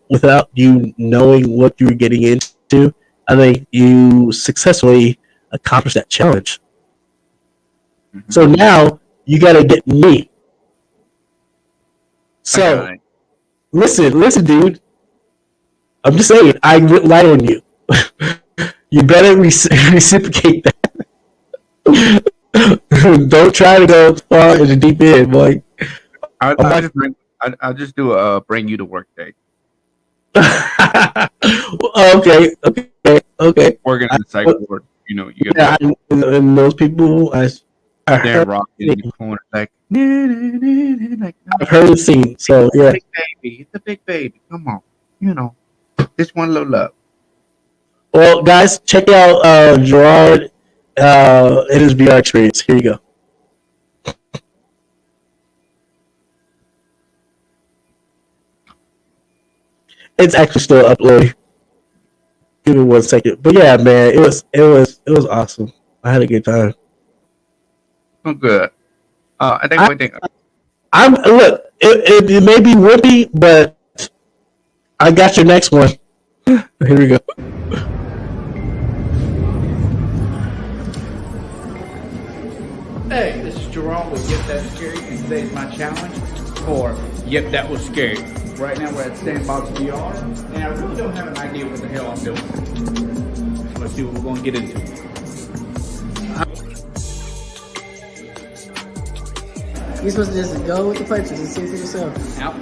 without you knowing what you were getting into, I think you successfully accomplished that challenge. Mm-hmm. So now you got to get me. So listen, dude. I'm just saying, I went light on you. You better reciprocate that. Don't try to go far in the deep end, boy. I'll just do a bring you to work day. Okay. Working in the psych ward, you know, you Yeah, get and those people, I they're heard, rocking in the corner like, like I've heard the scene. So yeah, big baby, it's a big baby. Come on, you know, just one little love. well, guys, check out Jarrord and his VR experience. Here you go. It's actually still uploading. Give me 1 second. But yeah, man, it was awesome. I had a good time. Oh, good. I think one thing. I'm look. It may be whippy, but I got your next one. Here we go. Hey, this is Jarrord with Yep, That's Scary, and today's my challenge for Yep, That Was Scary. Right now we're at Sandbox VR, and I really don't have an idea what the hell I'm doing. Let's see what we're going to get into. You're supposed to just go with the punches and see for yourself. Out.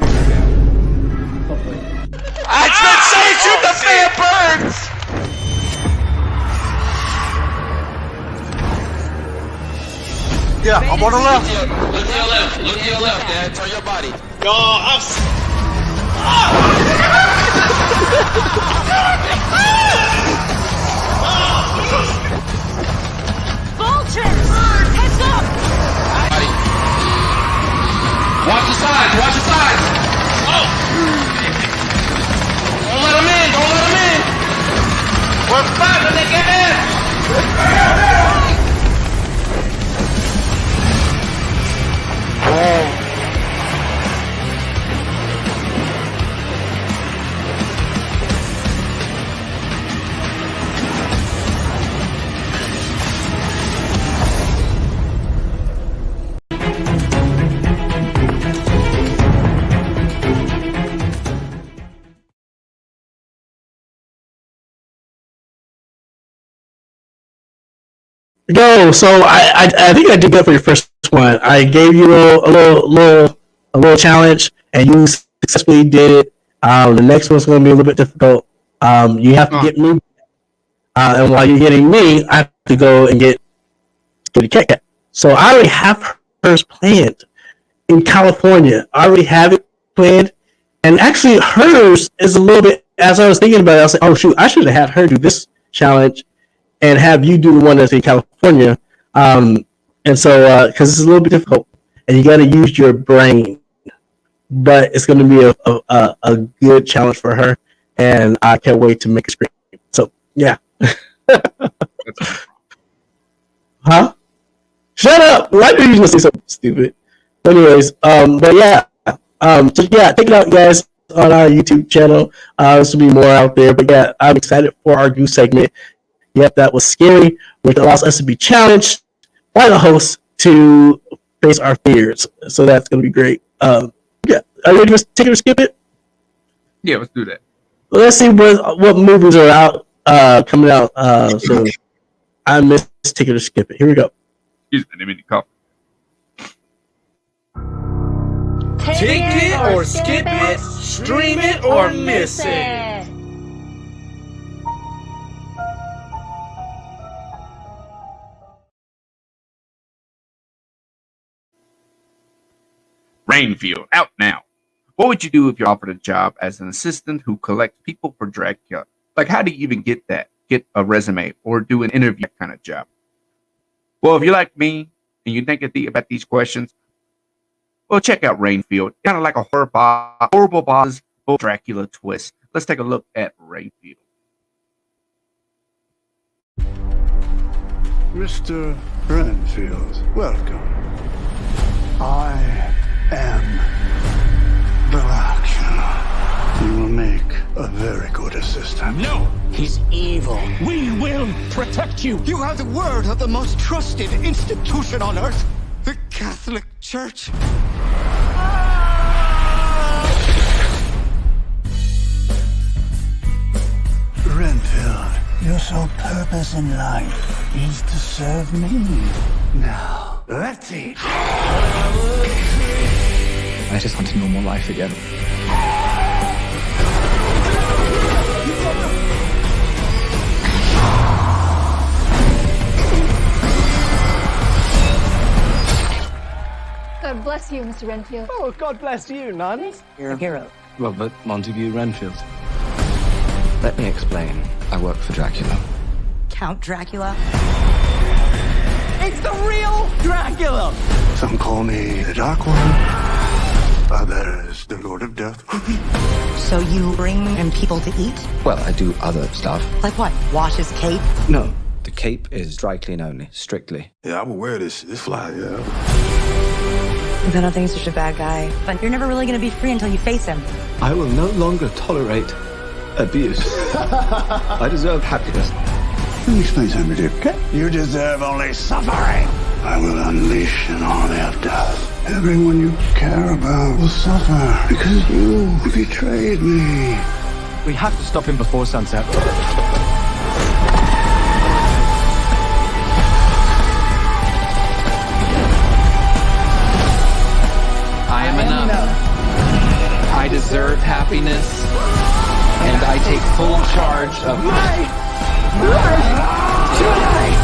Hopefully. I said say shoot the fair birds! Yeah, I'm on the left. Look to your left. Look to your left, Dad. Turn your body. Yo, I'm... Vultures! Heads up! Body. Watch your sides. Watch your sides. Oh! Don't let them in. Don't let them in. We're fine when they get in. Go. So I think I did good for your first one. I gave you a little challenge, and you successfully did it. The next one's going to be a little bit difficult. You have to get me, and while you're getting me, I have to go and get a cat. So I already have hers planned in California. I already have it planned, and actually hers is a little bit. As I was thinking about it, I was like, oh shoot, I should have had her do this challenge and have you do the one that's in California. And so, because it's a little bit difficult, and you got to use your brain, but it's going to be a good challenge for her, and I can't wait to make a screen. So, yeah. Huh? Shut up! Why are you going to say something stupid? Anyways, but yeah. So yeah, check it out, guys, on our YouTube channel. This will be more out there, but yeah, I'm excited for our new segment. Yep, that was scary, which allows us to be challenged by the host to face our fears. So that's going to be great. Yeah, are you ready to take it or skip it? Yeah, let's do that. Well, let's see what movies are out coming out. So I missed take it or skip it. Here we go. Excuse me, let me cough. Take it or skip it, stream it or miss it. Rainfield, out now. What would you do if you're offered a job as an assistant who collects people for Dracula? Like, how do you even get that? Get a resume or do an interview kind of job? Well, if you're like me and you think about these questions, well, check out Rainfield. Kind of like a horrible boss, Dracula twist. Let's take a look at Rainfield. Mr. Renfield, welcome. I am Dracula. You will make a very good assistant. No, he's evil. We will protect you. You have the word of the most trusted institution on earth, the Catholic Church. Renfield, your sole purpose in life is to serve me. Now, let's eat. I just want a normal life again. bless you, Mr. Renfield. Oh, God bless you, nuns. You're a hero. Robert Montague Renfield. Let me explain. I work for Dracula. Count Dracula? It's the real Dracula! Some call me the Dark One. Others, the Lord of Death. So you bring him people to eat? Well, I do other stuff. Like what? Wash his cape? No. The cape is dry clean only, strictly. Yeah, I will wear this fly, yeah. I don't think he's such a bad guy. But you're never really gonna be free until you face him. I will no longer tolerate abuse. I deserve happiness. Let me explain something to you, okay? You deserve only suffering. I will unleash an army of death. Everyone you care about will suffer because you betrayed me. We have to stop him before sunset. I am enough. I deserve happiness, and I take full charge of my life tonight.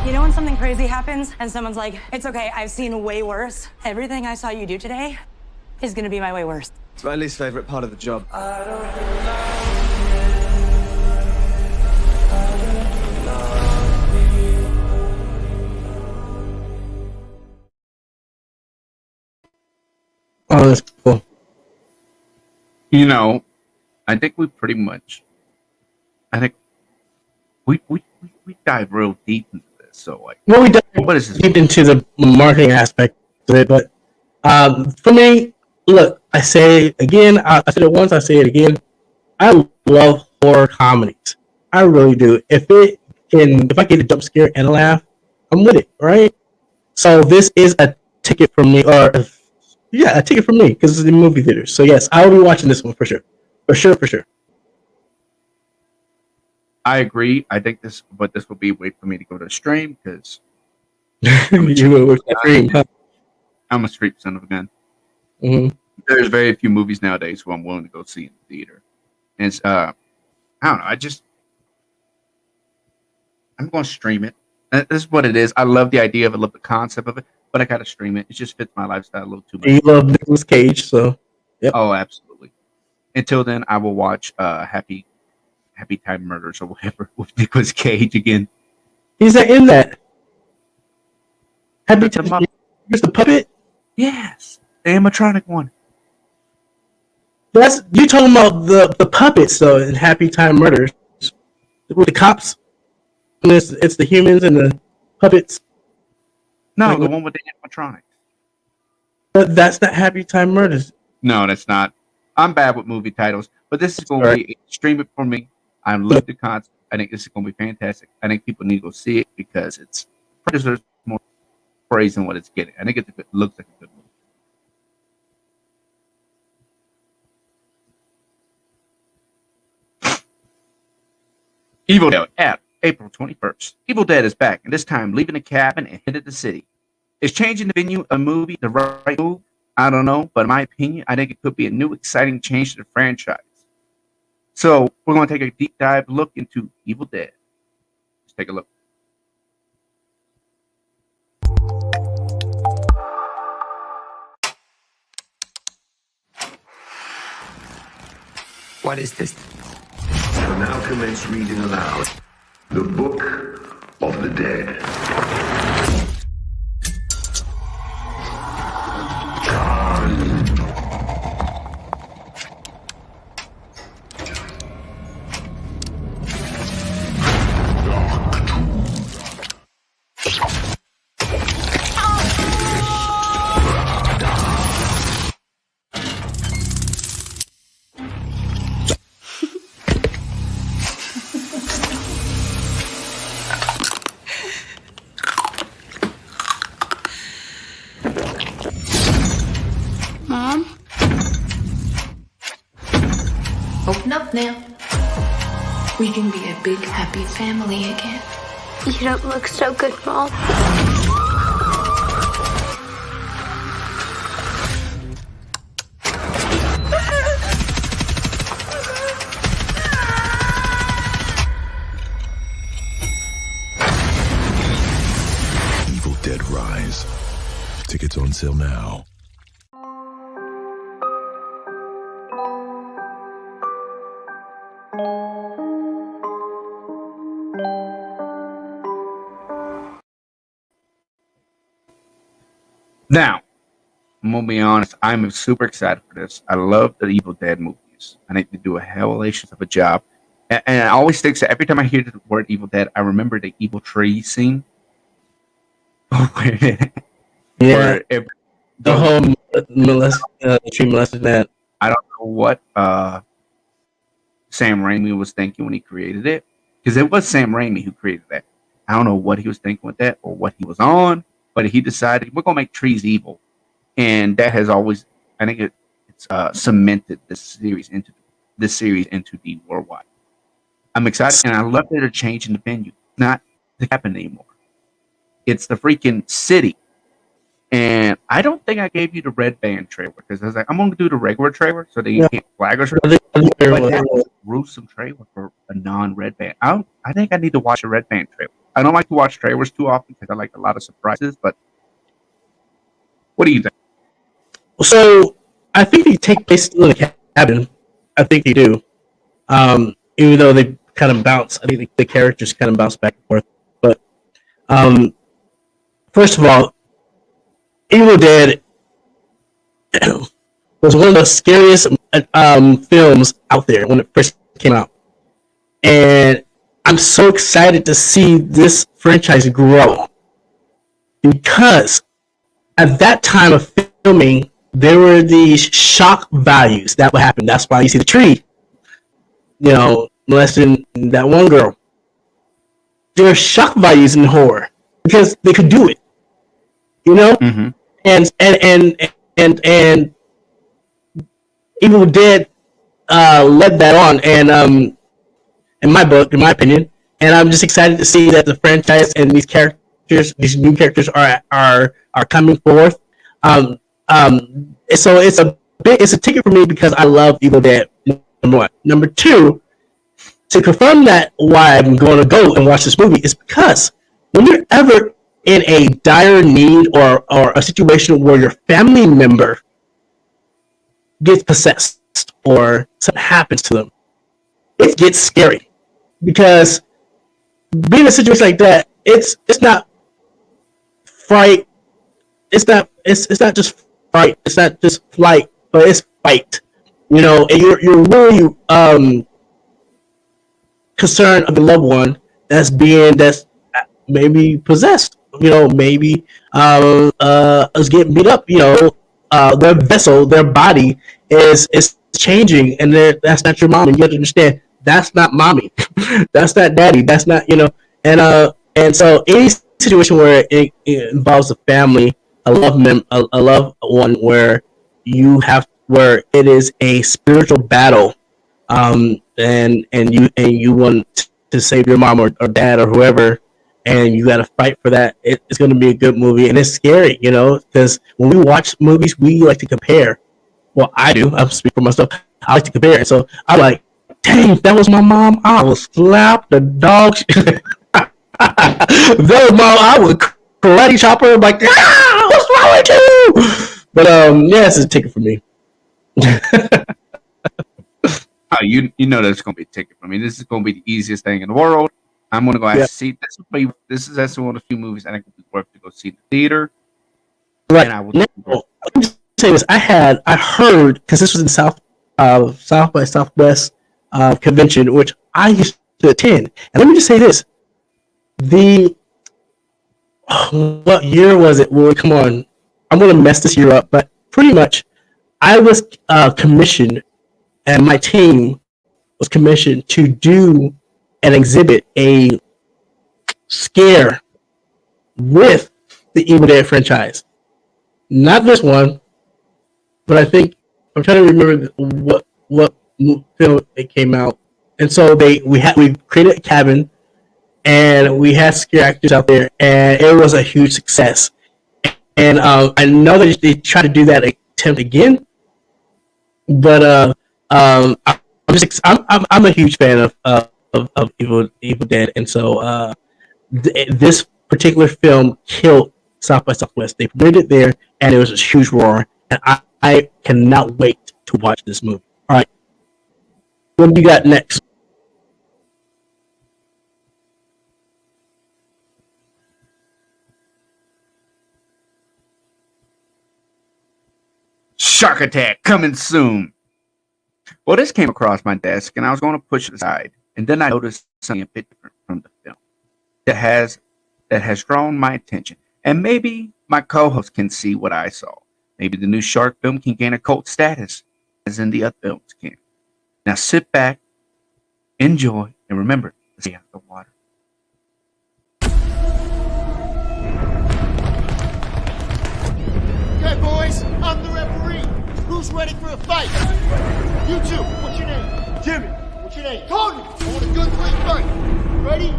You know when something crazy happens and someone's like, it's okay, I've seen way worse. Everything I saw you do today is gonna be my way worse. It's my least favorite part of the job. Oh, that's cool. You know, I think we pretty much, I think we dive real deep into this. So like, Well, we dive what is this? deep into the marketing aspect of it, but for me, look, I say it again. I said it once. I say it again. I love horror comedies. I really do. If I get a jump scare and a laugh, I'm with it, right? So this is a ticket from me, a ticket from me because it's in movie theaters. So yes, I will be watching this one for sure. For sure. I agree. I think this will be a way for me to go to a stream because I'm a street son of a gun. Mm-hmm. There's very few movies nowadays who I'm willing to go see in the theater, and it's, I don't know. I'm going to stream it. This is what it is. I love the idea of it, love the concept of it, but I got to stream it. It just fits my lifestyle a little too much. You love Nicolas Cage, so yep. Oh, absolutely. Until then, I will watch Happy Time Murders or whatever with Nicolas Cage again. He's in that. Happy Time. Here's the puppet. Yes, the animatronic one. That's you talking about the puppets though in Happy Time Murders with the cops. And it's the humans and the puppets. No, the one with the animatronics. But that's not Happy Time Murders. No, that's not. I'm bad with movie titles, but this is going to be stream it for me. I love the concept. I think this is going to be fantastic. I think people need to go see it because it's deserves more praise than what it's getting. I think it looks like a good movie. Evil Dead at April 21st. Evil Dead is back, and this time leaving the cabin and headed to the city. Is changing the venue of a movie the right move? I don't know, but in my opinion, I think it could be a new, exciting change to the franchise. So we're going to take a deep dive look into Evil Dead. Let's take a look. What is this? Shall now commence reading aloud the Book of the Dead. Mom? Open up now. We can be a big, happy family again. You don't look so good, Mom. Tickets on sale now. Now, I'm gonna be honest. I'm super excited for this. I love the Evil Dead movies. I think they do a hellacious of a job, and it always sticks. Every time I hear the word Evil Dead, I remember the evil tree scene. Yeah, Where it, the whole tree molested that. I don't know what Sam Raimi was thinking when he created it, because it was Sam Raimi who created that. I don't know what he was thinking with that or what he was on, but he decided we're gonna make trees evil, and that has always, I think it's cemented this series into the worldwide. I'm excited, and I love that they're changing the venue. It's not the cabin anymore; it's the freaking city. And I don't think I gave you the red band trailer because I was like, I'm going to do the regular trailer so they can't flag us. But that was a gruesome trailer for a non-red band. I think I need to watch a red band trailer. I don't like to watch trailers too often because I like a lot of surprises. But what do you think? So I think they take place in the cabin. I think they do. Even though they kind of bounce, I think the characters kind of bounce back and forth. But first of all, Evil Dead was one of the scariest films out there when it first came out. And I'm so excited to see this franchise grow. Because at that time of filming, there were these shock values that would happen. That's why you see the tree, molesting that one girl. There are shock values in horror because they could do it. Mm-hmm. And Evil Dead led that on, and in my book, in my opinion, and I'm just excited to see that the franchise and these new characters are coming forth. So it's a ticket for me because I love Evil Dead. Number one. Number two, to confirm that why I'm going to go and watch this movie is because when you're ever in a dire need or a situation where your family member gets possessed or something happens to them, it gets scary. Because being in a situation like that, it's not fright. It's not just fright. It's not just flight, but it's fight. And you're really concerned of the loved one that's maybe possessed. Maybe is getting beat up. Their vessel, their body is changing, and that's not your mom. And you have to understand that's not mommy, that's not daddy, that's not and so any situation where it involves a family, a loved one, where it is a spiritual battle, and you want to save your mom or dad or whoever. And you got to fight for that. It's going to be a good movie, and it's scary, because when we watch movies, we like to compare. Well, I do. I'm speaking for myself. I like to compare, and so I'm like, "Dang, if that was my mom, I would slap the dog." That was mom. I would karate chop her. Like, what's wrong with you? But yeah, it's a ticket for me. You know that's going to be a ticket for me. This is going to be the easiest thing in the world. I'm gonna go out and see this. This is actually one of the few movies I think would be worth to go see in the theater. Right. And I will. Now, let me just say this: I heard, because this was in South by Southwest convention, which I used to attend. And let me just say this: what year was it? Well, come on, I'm gonna mess this year up, but pretty much, I was commissioned, and my team was commissioned to do and exhibit a scare with the Evil Dead franchise. Not this one, but I think I'm trying to remember what film it came out. And so we created a cabin, and we had scare actors out there, and it was a huge success. And I know that they try to do that attempt again, but I'm a huge fan of Evil Dead, and so this particular film killed South by Southwest. They premiered it there, and it was a huge roar. And I cannot wait to watch this movie. All right, what do you got next? Shark Attack coming soon. Well, this came across my desk, and I was going to push it aside, and then I noticed something a bit different from the film that has drawn my attention, and maybe my co-host can see what I saw. Maybe the new shark film can gain a cult status, as in the other films can. Now sit back, enjoy, and remember to stay out of the water. Okay, boys, I'm the referee. Who's ready for a fight? You two, what's your name? Jimmy. What's your name? Tony. I want a good, clean fight. Ready?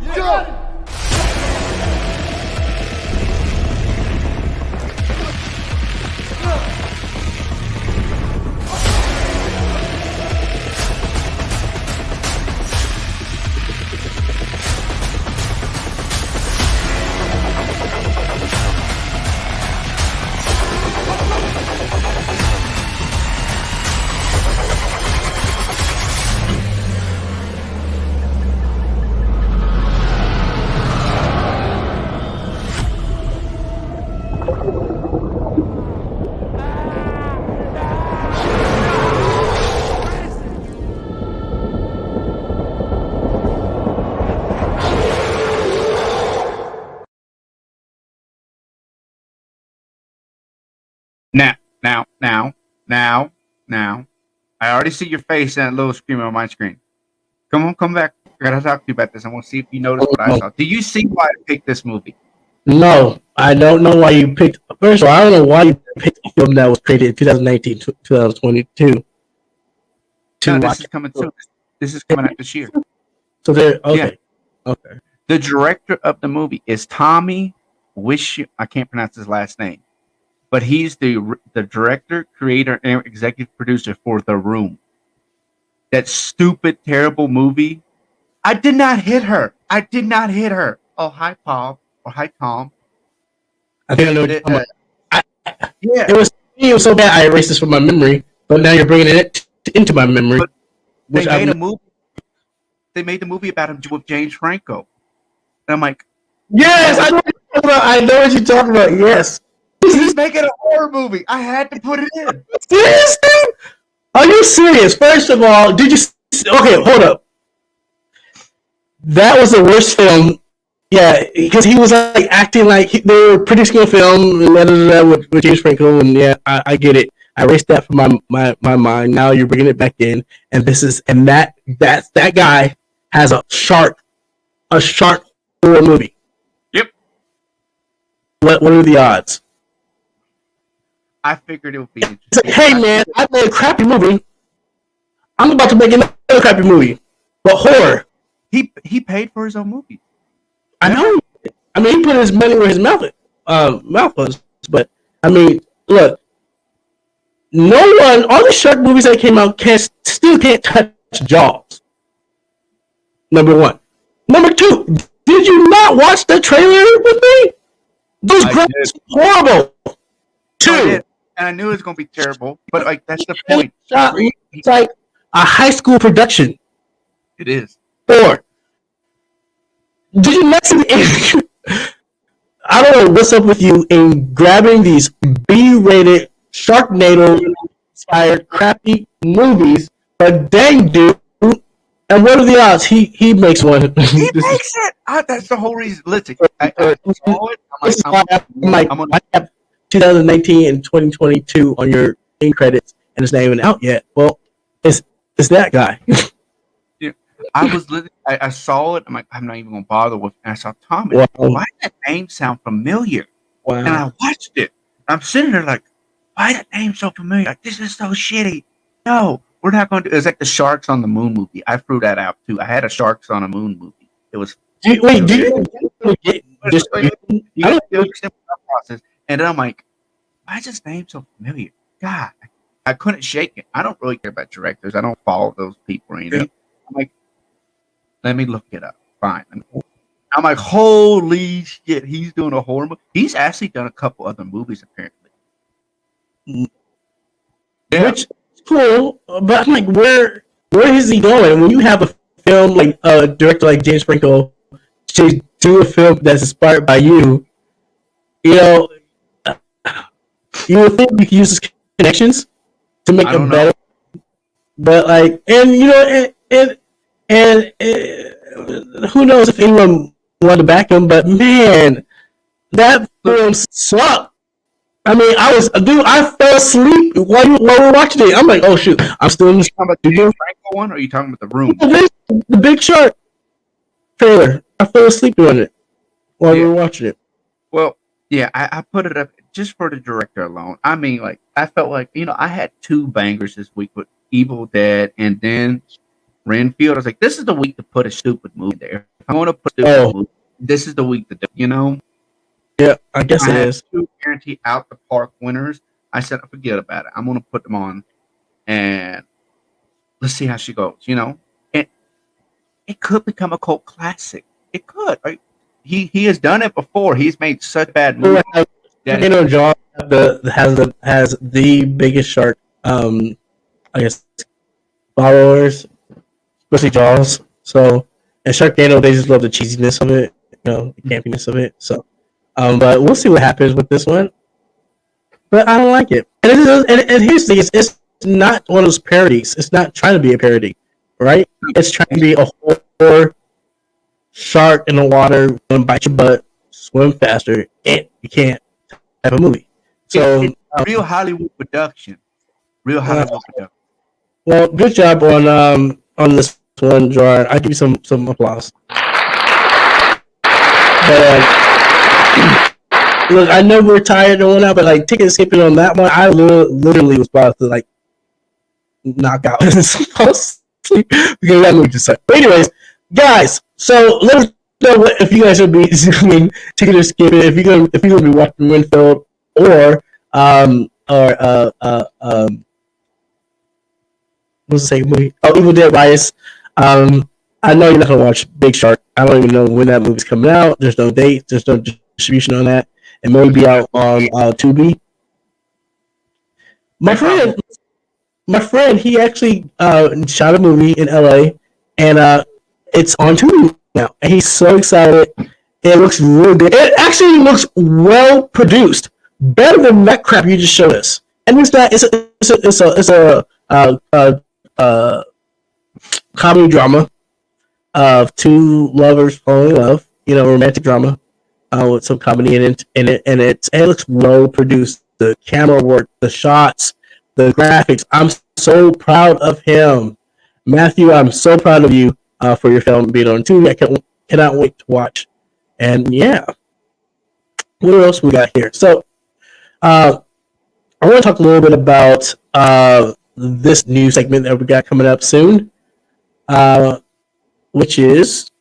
Yeah. Go! Now. I already see your face and that little screen on my screen. Come back. I gotta talk to you about this. I want to see if you noticed what I saw. Do you see why I picked this movie? No, I don't know why you picked. First of all, I don't know why you picked a film that was created in 2019, 2022. No, this is coming soon. This is coming out this year. So there, okay, okay. The director of the movie is Tommy Wish. I can't pronounce his last name, but he's the director, creator, and executive producer for The Room. That stupid, terrible movie. I did not hit her. Oh, hi, Paul. Or hi, Tom. I think I know what you're talking about. Yeah. It was so bad I erased this from my memory, but now you're bringing it into my memory. But they made a movie. They made the movie about him with James Franco. And I'm like, yes, I know what you're talking about. Yes. He's making a horror movie. I had to put it in. Seriously? Are you serious? First of all, did you... Okay, hold up. That was the worst film. Yeah, because he was like acting like they were producing a film with James Franco, and yeah, I get it. I erased that from my mind. Now you're bringing it back in, and that guy has a shark horror movie. Yep. What are the odds? I figured it would be interesting. It's like, hey man, I made a crappy movie. I'm about to make another crappy movie, but horror. He paid for his own movie. I know. I mean, he put his money where his mouth was. But I mean, look, all the shark movies that came out still can't touch Jaws. Number one. Number two, did you not watch the trailer with me? Those graphics were horrible. Two. And I knew it was going to be terrible, but like that's the point. It's like a high school production. It is. 4. Did you not see I don't know what's up with you in grabbing these B-rated Sharknado-inspired crappy movies, but dang dude, and what are the odds? He makes one. He makes it. That's the whole reason. Listen, I saw it. I have 2019 and 2022 on your end credits, and it's not even out yet. Well, it's that guy. Yeah, I saw it. I'm like, I'm not even gonna bother with. And I saw Tommy. Wow. Why did that name sound familiar? Wow. And I watched it. I'm sitting there like, why that name so familiar? Like, this is so shitty. No, we're not going to. It's like the Sharks on the Moon movie. I threw that out too. I had a Sharks on a Moon movie. It was. Wait, do you get just? You understand the process, and then I'm like, why is this name so familiar? God, I couldn't shake it. I don't really care about directors. I don't follow those people or anything. I'm like, let me look it up. Fine. I'm like, holy shit, he's doing a horror movie. He's actually done a couple other movies apparently. Yeah. Which is cool, but I'm like, where is he going? When you have a film like a director like James Franco to do a film that's inspired by you, you know, you would think you could use his connections to make it better. But like, and you know, and who knows if anyone wanted to back him? But man, that film sucked. I mean, I fell asleep while we were watching it. I'm like, oh shoot, I'm still in the. Talking about the Franco one, or are you talking about The Room? The Big Shark trailer. I fell asleep doing it while we were watching it. Well, yeah, I put it up just for the director alone. I mean, like, I felt like, you know, I had two bangers this week with Evil Dead and then Renfield. I was like, this is the week to put a stupid movie there. If I want to put a stupid movie, this is the week to do, you know? Yeah, I guess it is. Two guarantee out the park winners. I said, forget about it. I'm going to put them on and let's see how she goes, you know? And it could become a cult classic. It could. Right? He has done it before. He's made such bad movies. You know, Jaws has the biggest shark, I guess, followers, especially Jaws. So, and Sharknado, they just love the cheesiness of it, you know, the campiness of it. So, but we'll see what happens with this one. But I don't like it. And here's the thing: it's not one of those parodies. It's not trying to be a parody, right? It's trying to be a horror shark in the water, gonna bite your butt, swim faster, and you can't have a movie. So it's real Hollywood production. Real Hollywood production. Well, good job on this one, Jarrord. I give you some applause. But look, I know we're tired and whatnot, but like ticket skipping on that one, I literally was about to like knock out because that movie just sucked. But anyways, guys, so let us know if you guys will be zooming, ticket or skipping, if you're gonna be watching Winfield or what's the second movie? Oh, Evil Dead Rise. I know you're not gonna watch Big Shark. I don't even know when that movie's coming out. There's no date. There's no distribution on that. It may be out on Tubi. My friend, he actually shot a movie in LA, and it's on Tubi now, and he's so excited. It looks really good. It actually looks well produced, better than that crap you just showed us. And it's not. It's a comedy drama of two lovers falling in love. You know, romantic drama with some comedy in it, and it looks well produced. The camera work, the shots, the graphics. I'm so proud of him, Matthew. I'm so proud of you for your film being on Tubi. I cannot wait to watch. And yeah, what else we got here? So, I want to talk a little bit about this new segment that we got coming up soon, which is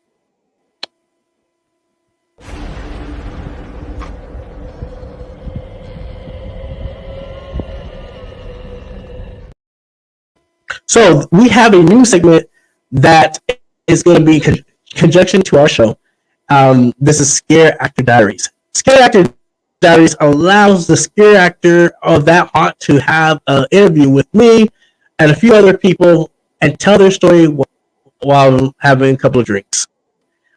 so we have a new segment that is going to be conjunction to our show. This is Scare Actor Diaries. Scare Actor Diaries allows the scare actor of that haunt to have an interview with me and a few other people and tell their story while having a couple of drinks.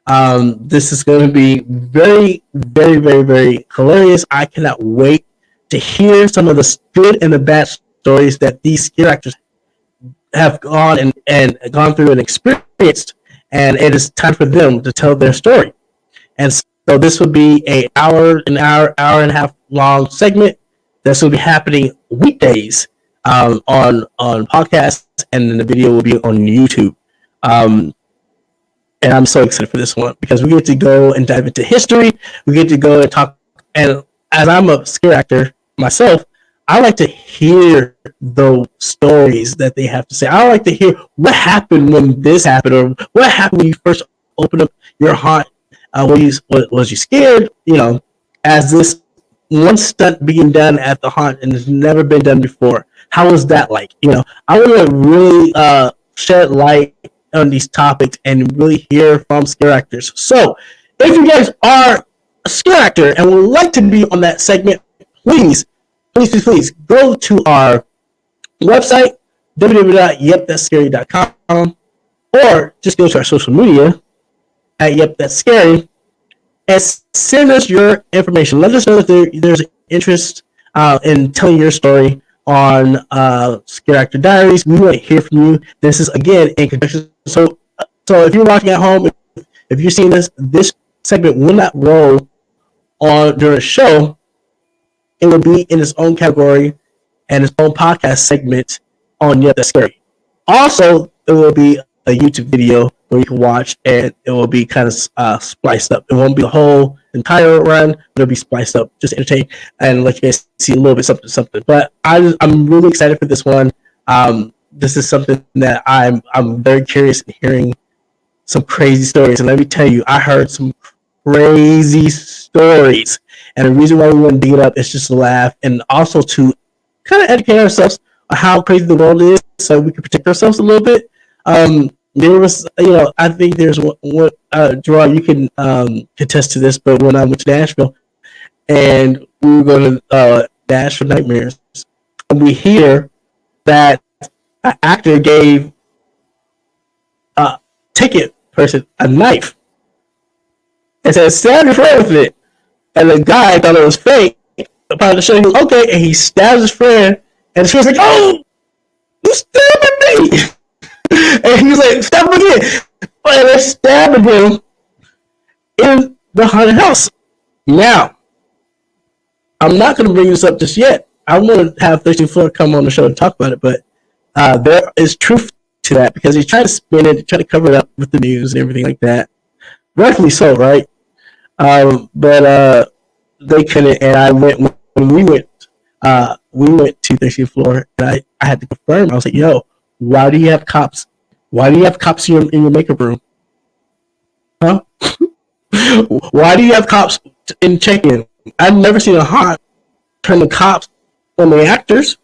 This is going to be very, very, very, very hilarious. I cannot wait to hear some of the good and the bad stories that these scare actors have gone and gone through and experienced, and it is time for them to tell their story. And so this will be an hour and a half long segment. This will be happening weekdays on podcasts, and then the video will be on YouTube. And I'm so excited for this one because we get to go and dive into history. We get to go and talk. And as I'm a scare actor myself, I like to hear the stories that they have to say. I like to hear what happened when this happened, or what happened when you first opened up your haunt. Was you scared? You know, as this one stunt being done at the haunt and has never been done before. How was that like? You know, I want to really shed light on these topics and really hear from scare actors. So, if you guys are a scare actor and would like to be on that segment, please go to our website, www.yepthatscary.com, or just go to our social media at Yep That's Scary and send us your information. Let us know if there's interest in telling your story on Scare Actor Diaries. We want to hear from you. This is, again, in conjunction. So if you're watching at home, if you're seeing this segment will not roll on during a show. It will be in its own category and its own podcast segment on Yep That's Scary. Also, it will be a YouTube video where you can watch, and it will be kind of spliced up. It won't be the whole entire run, but it'll be spliced up, just entertain and let you guys see a little bit something. But I'm really excited for this one. This is something that I'm very curious in hearing some crazy stories. And let me tell you, I heard some crazy stories. And the reason why we want to dig it up is just to laugh and also to kind of educate ourselves on how crazy the world is so we can protect ourselves a little bit. There was, I think there's what Jarrord, you can contest to this, but when I went to Nashville and we were going to Nashville Nightmares, and we hear that an actor gave a ticket person a knife and said, stab your friend with it. And the guy thought it was fake. Upon the show, he was okay, and he stabs his friend, and she was like, oh, you stabbing me. And he was like, stab him again. And they're stabbing him in the haunted house. Now, I'm not going to bring this up just yet. I want to have 13th Floor come on the show and talk about it, but there is truth to that because he tried to spin it, tried to cover it up with the news and everything like that. Rightfully so, right? But they couldn't, and we went to 13th Floor, and I had to confirm. I was like, yo, why do you have cops? Why do you have cops in your makeup room? Huh? Why do you have cops in check-in? I've never seen a haunt turn the cops on the actors.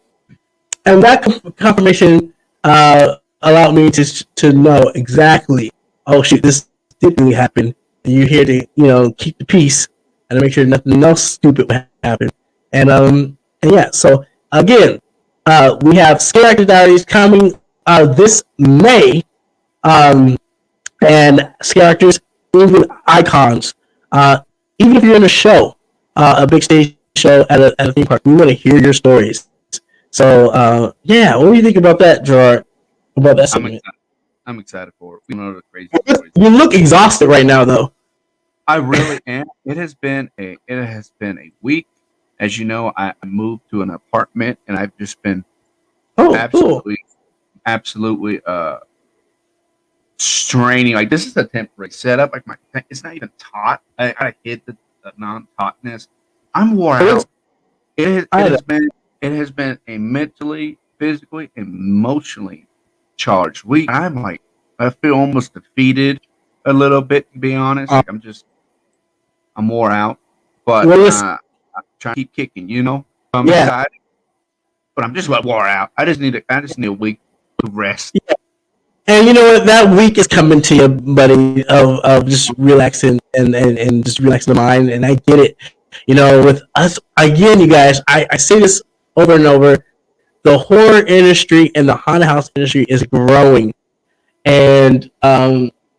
And that confirmation allowed me to know exactly, oh shoot, this did really happen. And you're here to, keep the peace and to make sure nothing else stupid will happen. And yeah, so again, we have Scare Actor Diaries coming this May, and Scare Actors, even icons. Even if you're in a show, a big stage show at a theme park, we want to hear your stories. So, yeah, what do you think about that, Jarrord? About that segment? I'm excited for it. We know the crazy stories. You look exhausted right now, though. I really am. It has been a week. As you know, I moved to an apartment, and I've just been absolutely straining. Like, this is a temporary setup. Like, it's not even taut. I hit the non-tautness. I'm wore out. It has been a mentally, physically, emotionally charged week. I feel almost defeated a little bit, to be honest. Like, I'm wore out, but I'm trying to keep kicking. I'm excited, but I'm just wore out. I just need a week to rest. Yeah. And you know what? That week is coming to you, buddy, of just relaxing and just relaxing the mind. And I get it. With us, again, you guys, I say this over and over. The horror industry and the haunted house industry is growing. And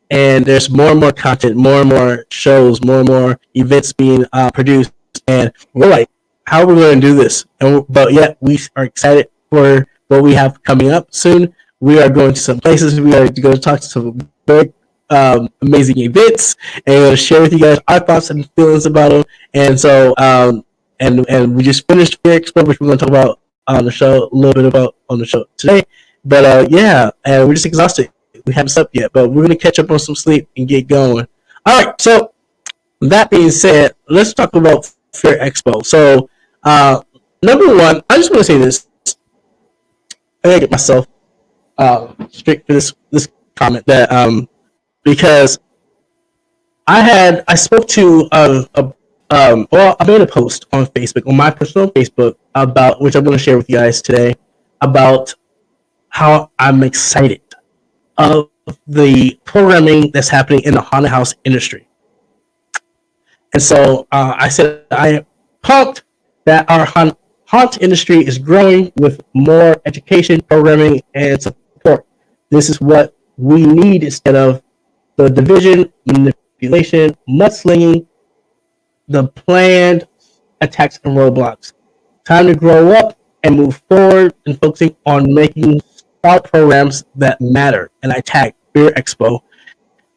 there's more and more content, more and more shows, more and more events being produced. And we're like, how are we going to do this? But yet, we are excited for what we have coming up soon. We are going to some places. We are going to talk to some very amazing events, and we're going to share with you guys our thoughts and feelings about them. And so, and we just finished Fear Expo, which we're going to talk about on the show, a little bit about on the show today. But yeah, and we're just exhausted. We haven't slept yet, but we're going to catch up on some sleep and get going. All right, so that being said, let's talk about Fear Expo. So, number one, I just want to say this. I gotta get myself straight for this comment that because I spoke to I made a post on Facebook, on my personal Facebook, about which I'm going to share with you guys today, about how I'm excited of the programming that's happening in the haunted house industry. And so I said I am pumped that our haunt industry is growing with more education, programming, and support. This is what we need instead of the division, manipulation, mudslinging, the planned attacks and roadblocks. Time to grow up and move forward and focusing on making our programs that matter. And I tagged Fear Expo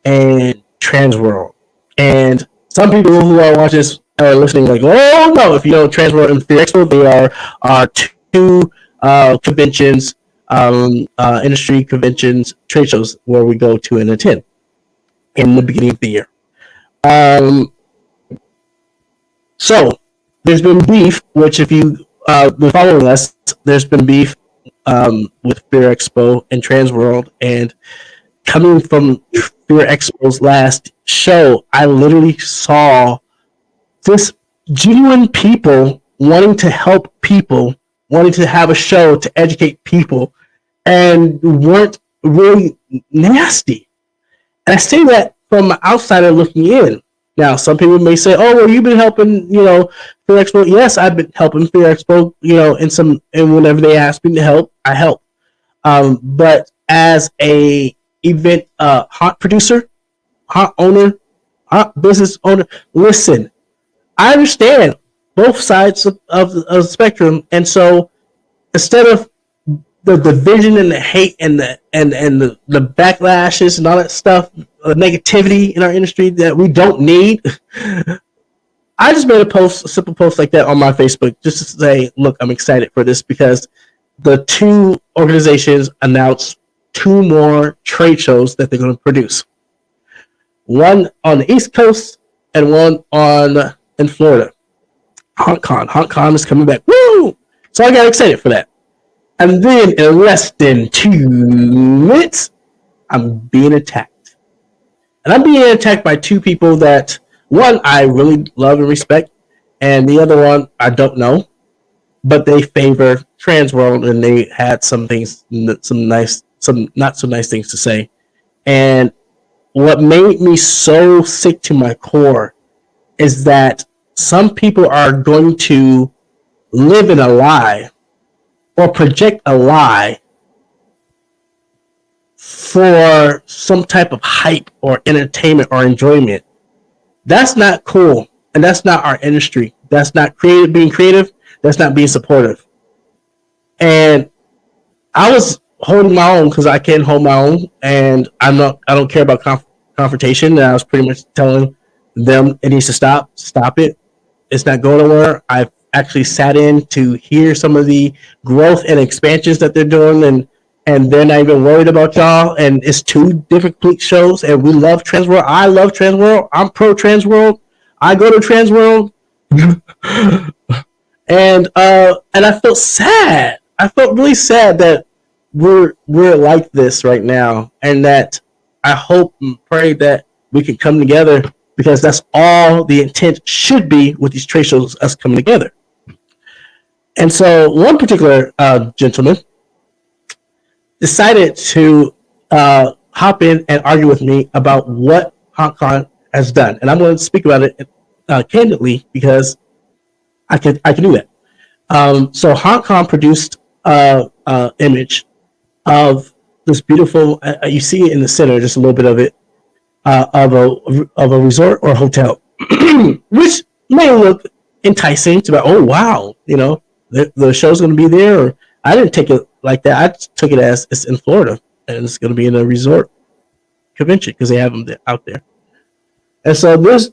and Transworld. And some people who are watching this are listening like, oh no, if you know Transworld and Fear Expo, they are two conventions, industry conventions, trade shows where we go to and attend in the beginning of the year. So there's been beef, which if you been following us, there's been beef with Fear Expo and Transworld, and coming from Fear Expo's last show, I literally saw this genuine people wanting to help people, wanting to have a show to educate people, and weren't really nasty. And I say that from an outsider looking in. Now, some people may say, "Oh, well, you've been helping, Fear Expo." Yes, I've been helping Fear Expo, and whenever they ask me to help, I help. But as a event haunt producer, haunt owner, haunt business owner, listen, I understand both sides of the spectrum, and so instead of the division and the hate and the backlashes and all that stuff, the negativity in our industry that we don't need, I just made a simple post like that on my Facebook just to say, look, I'm excited for this because the two organizations announced 2 more trade shows that they're going to produce. One on the East Coast and one in Florida. HauntCon is coming back. Woo! So I got excited for that. And then in less than 2 minutes, I'm being attacked. And I'm being attacked by 2 people that, one, I really love and respect, and the other one, I don't know. But they favor Transworld, and they had some not so nice things to say. And what made me so sick to my core is that some people are going to live in a lie or project a lie for some type of hype or entertainment or enjoyment. That's not cool, and that's not our industry. That's not being creative. That's not being supportive. And I was holding my own because I can hold my own, and I don't care about confrontation. And I was pretty much telling them it needs to stop. Stop it. It's not going nowhere. I've actually sat in to hear some of the growth and expansions that they're doing, and they're not even worried about y'all. And it's 2 different complete shows, and we love Transworld. I love Transworld. I'm pro Transworld. I go to Transworld. And I felt sad. I felt really sad that we're like this right now, and that I hope and pray that we can come together, because that's all the intent should be with these trade shows, us coming together. And so one particular gentleman decided to hop in and argue with me about what HauntCon has done, and I'm going to speak about it candidly because I can do that. So HauntCon produced image of this beautiful. You see it in the center, just a little bit of it, of a resort or hotel, which may look enticing to be. Oh wow, the show's going to be there. Or I didn't take it like that. I took it as it's in Florida and it's going to be in a resort convention because they have them out there. And so this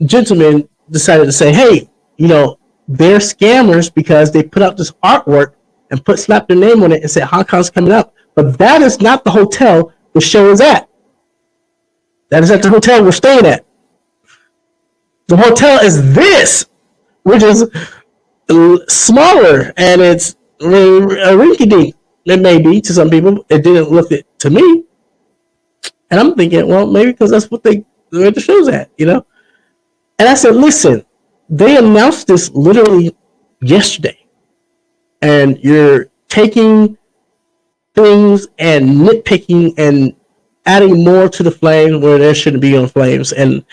gentleman decided to say, hey, they're scammers because they put out this artwork and slapped their name on it and said HauntCon's coming up. But that is not the hotel the show is at. That is at the hotel we're staying at. The hotel is this, which is smaller, and it's a rinky-dink. It may be to some people. It didn't look it to me. And I'm thinking, well, maybe because that's where the show's at, And I said, listen, they announced this literally yesterday. And you're taking things and nitpicking and adding more to the flame where there shouldn't be on flames. And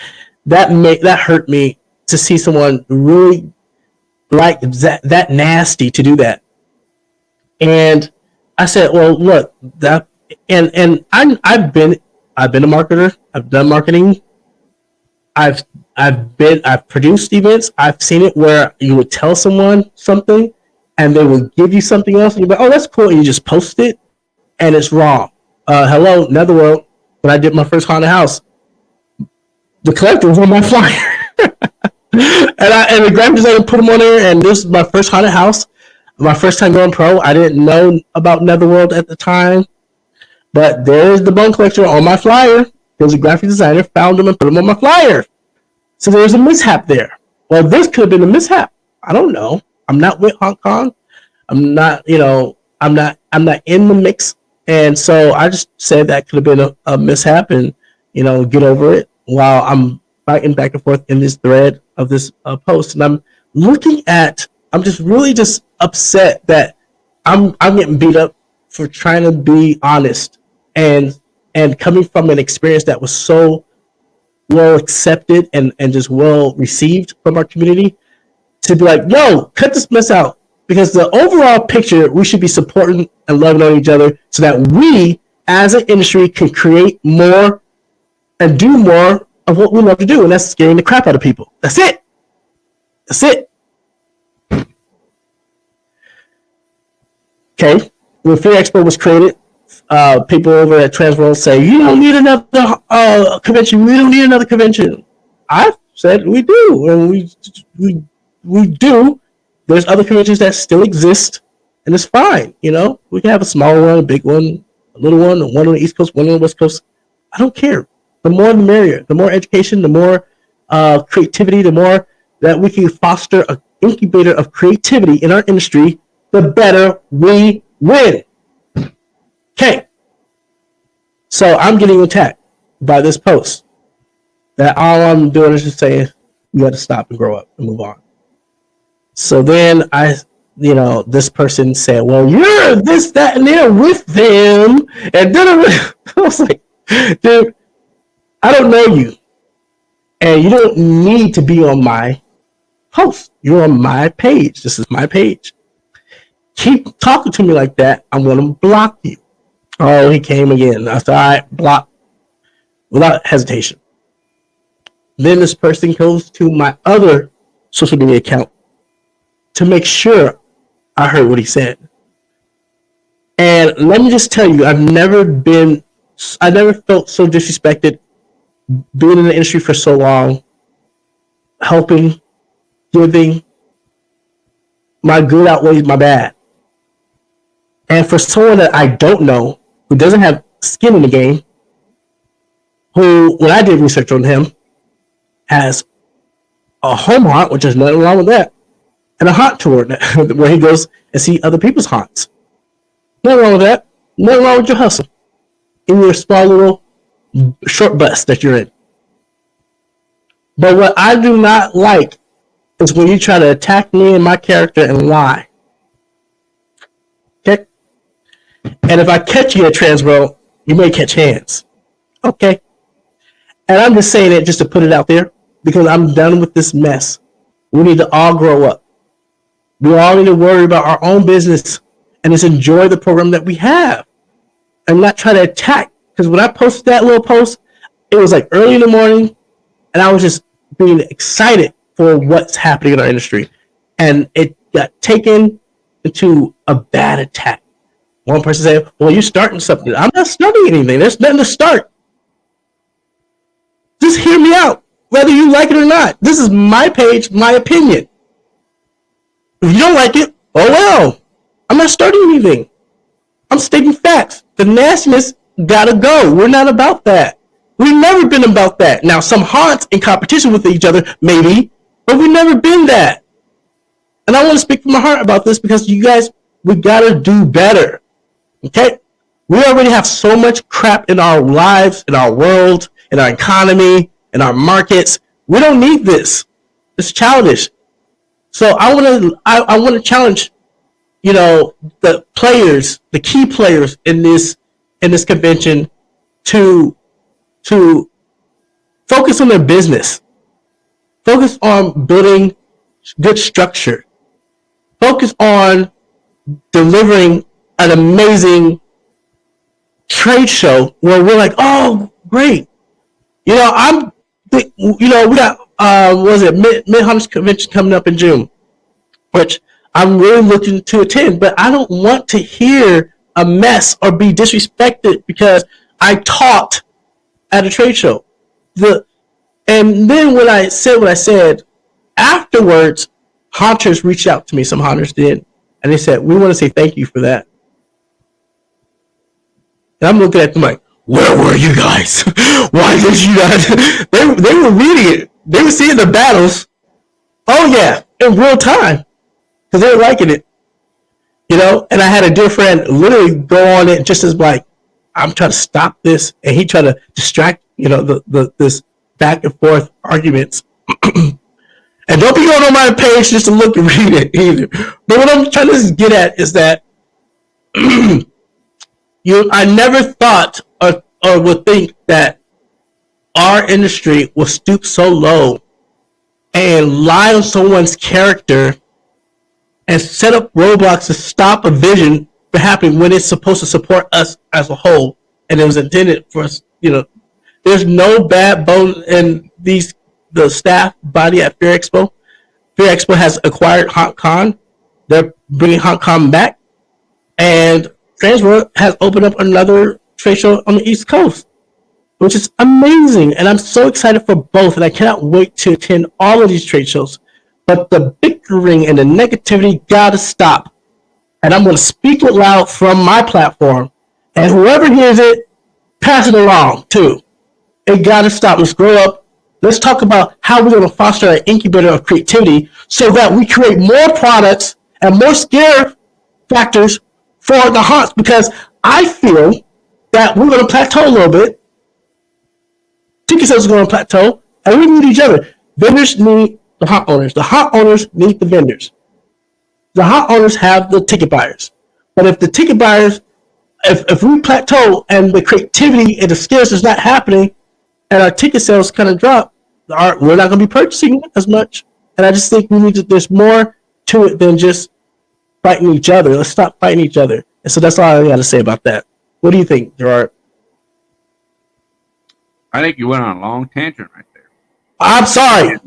that hurt me to see someone really like that nasty to do that. And I said, well, look, that and I've been a marketer. I've done marketing. I've produced events. I've seen it where you would tell someone something and they will give you something else and you're like, oh, that's cool, and you just post it and it's wrong. Hello, Netherworld, when I did my first haunted house, the collector was on my flyer. and the graphic designer put them on there, and this is my first haunted house, my first time going pro. I didn't know about Netherworld at the time, but there's the bone collector on my flyer. There's a graphic designer, found them and put them on my flyer. So there's a mishap there. Well, this could have been a mishap. I don't know. I'm not with Hong Kong. I'm not in the mix. And so I just said that could have been a mishap and, get over it while I'm fighting back and forth in this thread of this post. And I'm just really upset that I'm getting beat up for trying to be honest and coming from an experience that was so well accepted and just well received from our community to be like, yo, cut this mess out. Because the overall picture, we should be supporting and loving on each other so that we, as an industry, can create more and do more of what we love to do, and that's scaring the crap out of people. That's it. That's it. Okay. When Fear Expo was created, people over at Transworld say, you don't need another convention. We don't need another convention. I said we do, and we do. There's other conventions that still exist, and it's fine. We can have a small one, a big one, a little one on the East Coast, one on the West Coast. I don't care. The more the merrier. The more education, the more creativity, the more that we can foster an incubator of creativity in our industry, the better we win. Okay. So I'm getting attacked by this post that all I'm doing is just saying, you got to stop and grow up and move on. So then this person said, well, you're this, that, and they're with them. And then I was like, dude, I don't know you. And you don't need to be on my post. You're on my page. This is my page. Keep talking to me like that, I'm going to block you. Oh, he came again. I said, all right, block without hesitation. Then this person goes to my other social media account to make sure I heard what he said. And let me just tell you, I never felt so disrespected being in the industry for so long, helping, giving. My good outweighs my bad. And for someone that I don't know, who doesn't have skin in the game, who, when I did research on him, has a home haunt, which is nothing wrong with that, and a haunt tour where he goes and see other people's haunts. Nothing wrong with that. Nothing wrong with your hustle in your small little short bus that you're in. But what I do not like is when you try to attack me and my character and lie. Okay? And if I catch you at Transworld, you may catch hands. Okay? And I'm just saying it just to put it out there because I'm done with this mess. We need to all grow up. We all need to worry about our own business and just enjoy the program that we have and not try to attack. Because when I posted that little post, it was like early in the morning and I was just being excited for what's happening in our industry. And it got taken into a bad attack. One person said, well, you're starting something. I'm not starting anything. There's nothing to start. Just hear me out, whether you like it or not. This is my page, my opinion. If you don't like it, oh well. I'm not starting anything. I'm stating facts. The nastiness gotta go. We're not about that. We've never been about that. Now, some haunts in competition with each other, maybe, but we've never been that. And I want to speak from my heart about this because you guys, we gotta do better. Okay? We already have so much crap in our lives, in our world, in our economy, in our markets. We don't need this. It's childish. So I want to challenge, the players, the key players in this convention to focus on their business. Focus on building good structure. Focus on delivering an amazing trade show where we're like, oh, great. You know, we got, was it Mid-Hunters Convention coming up in June, which I'm really looking to attend, but I don't want to hear a mess or be disrespected because I taught at a trade show. And then when I said what I said, afterwards, hunters reached out to me. Some hunters did, and they said, "We want to say thank you for that." And I'm looking at them like, "Where were you guys? Why did you not?" They were reading it. They were seeing the battles. Oh yeah, in real time, because they were liking it. You know, and I had a dear friend literally go on it just as like, I'm trying to stop this, and he tried to distract, this back and forth arguments. And don't be going on my page just to look and read it either. But what I'm trying to get at is that I never thought or would think that our industry will stoop so low and lie on someone's character and set up roadblocks to stop a vision from happening when it's supposed to support us as a whole, and it was intended for us. There's no bad bone in the staff body at Fear Expo. Fear Expo has acquired Hong Kong. They're bringing Hong Kong back, and Transworld has opened up another trade show on the East Coast, which is amazing, and I'm so excited for both, and I cannot wait to attend all of these trade shows. But the bickering and the negativity gotta stop. And I'm gonna speak it loud from my platform. And whoever hears it, pass it along too. It gotta stop. Let's grow up. Let's talk about how we're gonna foster an incubator of creativity so that we create more products and more scare factors for the haunts, because I feel that we're gonna plateau a little bit. Ticket sales are gonna plateau, and we need each other. Vendors need the haunt owners. The haunt owners need the vendors. The haunt owners have the ticket buyers. But if the ticket buyers, if we plateau and the creativity and the skills is not happening, and our ticket sales kind of drop, we're not going to be purchasing as much. And I just think there's more to it than just fighting each other. Let's stop fighting each other. And so that's all I got to say about that. What do you think, Jarrord? I think you went on a long tangent right there. I'm sorry.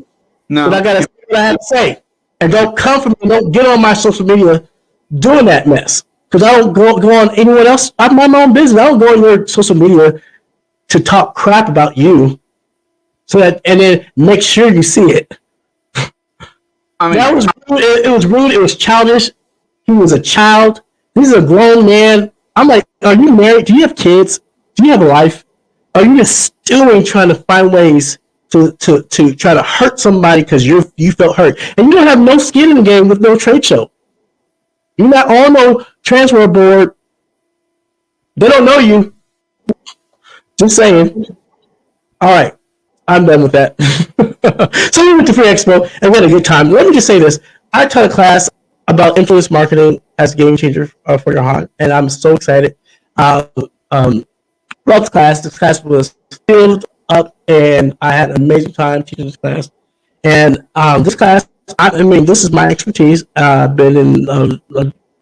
No. But I got to say what I have to say. And don't come from me, don't get on my social media doing that mess. Because I don't go on anyone else. I mind my own business. I don't go on your social media to talk crap about you. And then make sure you see it. I mean, that was rude. It was rude. It was childish. He was a child. He's a grown man. I'm like, are you married? Do you have kids? Do you have a life? Are you just still trying to find ways to try to hurt somebody because you felt hurt, and you don't have no skin in the game with no trade show? You're not on no transfer board. They don't know you. Just saying. All right, I'm done with that. So we went to Free Expo and we had a good time. Let me just say this: I taught a class about influence marketing as a game changer for your haunt, and I'm so excited. Love the class. This class was filled up, and I had an amazing time teaching this class. And this class, I mean, this is my expertise. I've been in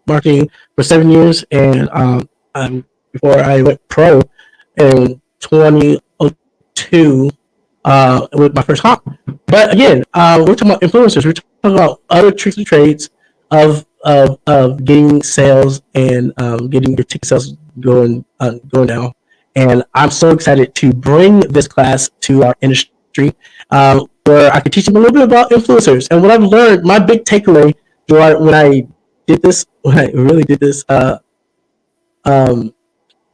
marketing for 7 years, and before I went pro in 2002 with my first haunt. But again, we're talking about influencers. We're talking about other tricks and trades of getting sales and getting your ticket sales going down. And I'm so excited to bring this class to our industry, where I can teach them a little bit about influencers. And what I've learned, my big takeaway when I really did this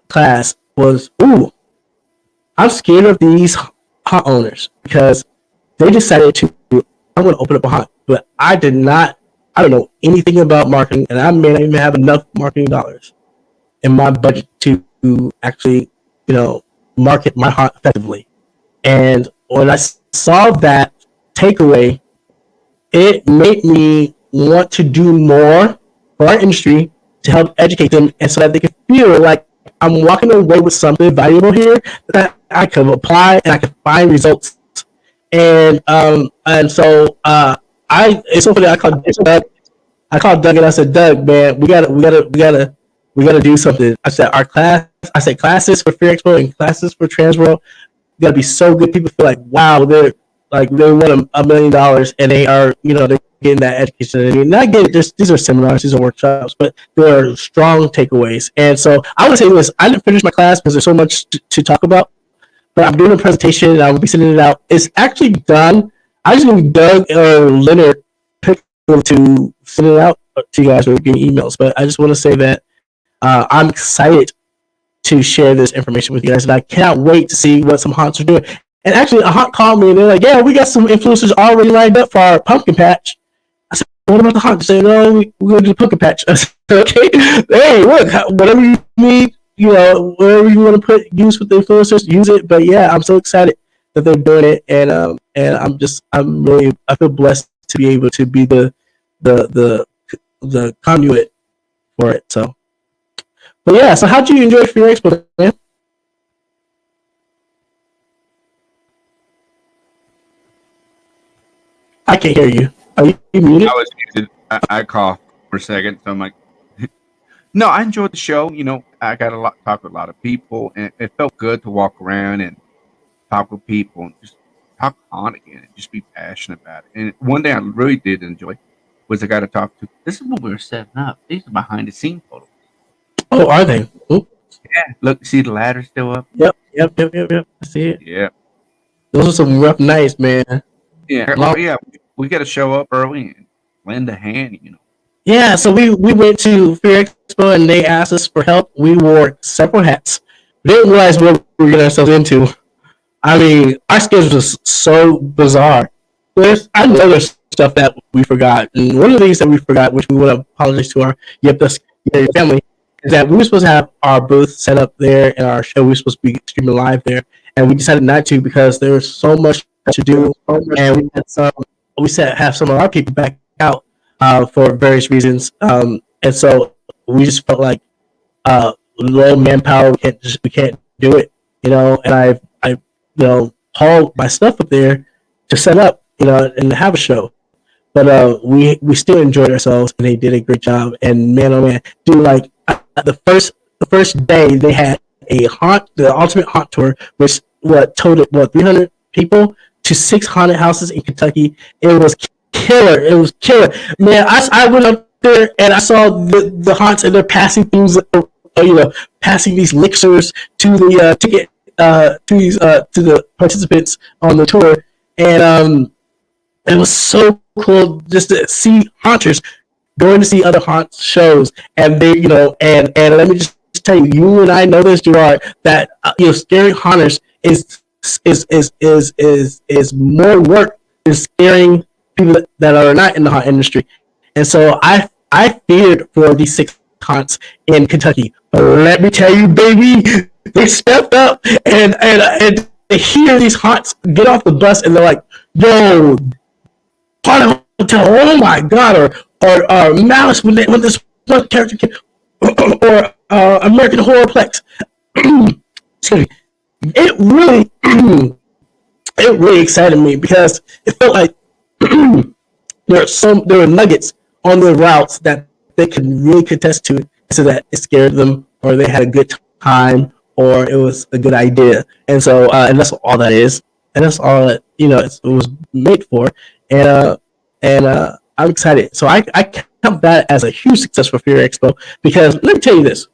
class was, I'm scared of these haunt owners because they decided I'm going to open up a haunt, but I don't know anything about marketing, and I may not even have enough marketing dollars in my budget to actually market my haunt effectively. And when I saw that takeaway, it made me want to do more for our industry to help educate them, and so that they can feel like I'm walking away with something valuable here that I can apply and I can find results. and so it's so funny. I called Doug and I said, Doug, man, we gotta do something. I said classes for Fear Expo and classes for Transworld gotta be so good. People feel like, wow, they won $1 million and they are, they're getting that education. I mean, not getting these are seminars, these are workshops, but there are strong takeaways. And so I want to say this: I didn't finish my class because there's so much to talk about. But I'm doing a presentation and I will be sending it out. It's actually done. I just need Doug or Leonard to send it out to you guys or give me emails. But I just want to say that I'm excited to share this information with you guys, and I cannot wait to see what some haunts are doing. And actually, a haunt called me and they're like, "Yeah, we got some influencers already lined up for our pumpkin patch." I said, "What about the haunt?" They said, "No, we're going to do the pumpkin patch." I said, "Okay, hey, look, whatever you need. Whatever you want to use with the influencers, use it." But yeah, I'm so excited that they're doing it, and I feel blessed to be able to be the conduit for it. So, but yeah, so how'd you enjoy Fear Expo, man? I can't hear you. Are you muted? I was muted. I coughed for a second, so I'm like, no, I enjoyed the show. I got talk with a lot of people, and it felt good to walk around and talk with people and just talk on again and just be passionate about it. And one thing I really did enjoy was I got to talk to. This is when we were setting up. These are behind the scene photos. Oh, are they? Ooh. Yeah, look, see the ladder still up. Yep. I see it. Yeah, those are some rough nights, man. Yeah, we got to show up early and lend a hand. Yeah, so we went to Fear Expo and they asked us for help. We wore several hats. We didn't realize what we were getting ourselves into. I mean, our schedule was so bizarre. I know there's stuff that we forgot. And one of the things that we forgot, which we want to apologize to our family, is that we were supposed to have our booth set up there and our show, we were supposed to be streaming live there. And we decided not to because there was so much to do. And we have some of our people back out for various reasons. And so we just felt like low manpower, we can't do it, and I hauled my stuff up there to set up, and have a show. But we still enjoyed ourselves, and they did a great job. And man, oh man, dude, like the first day they had the ultimate haunt tour, which totaled 300 people to 6 haunted houses in Kentucky. It was killer. It was killer, man. I went up there and I saw the haunts, and they're passing things, passing these elixirs to the ticket to the participants on the tour, and it was so cool just to see haunters going to see other haunt shows, and they, and let me just tell you, you and I know this, Jarrord, that scaring haunters is more work than scaring people that are not in the haunt industry. And so I feared for these 6 haunts in Kentucky, but let me tell you, baby, they stepped up and they hear these haunts get off the bus and they're like, "Yo, haunted hotel! Oh my god!" Or Malice when this one character came, or American Horrorplex. Excuse me. It really excited me because it felt like there were nuggets on the routes that they could really contest to, so that it scared them, or they had a good time, or it was a good idea. And so and that's all that is, and that's all that it was made for. And I'm excited. So I count that as a huge success for Fear Expo, because let me tell you this: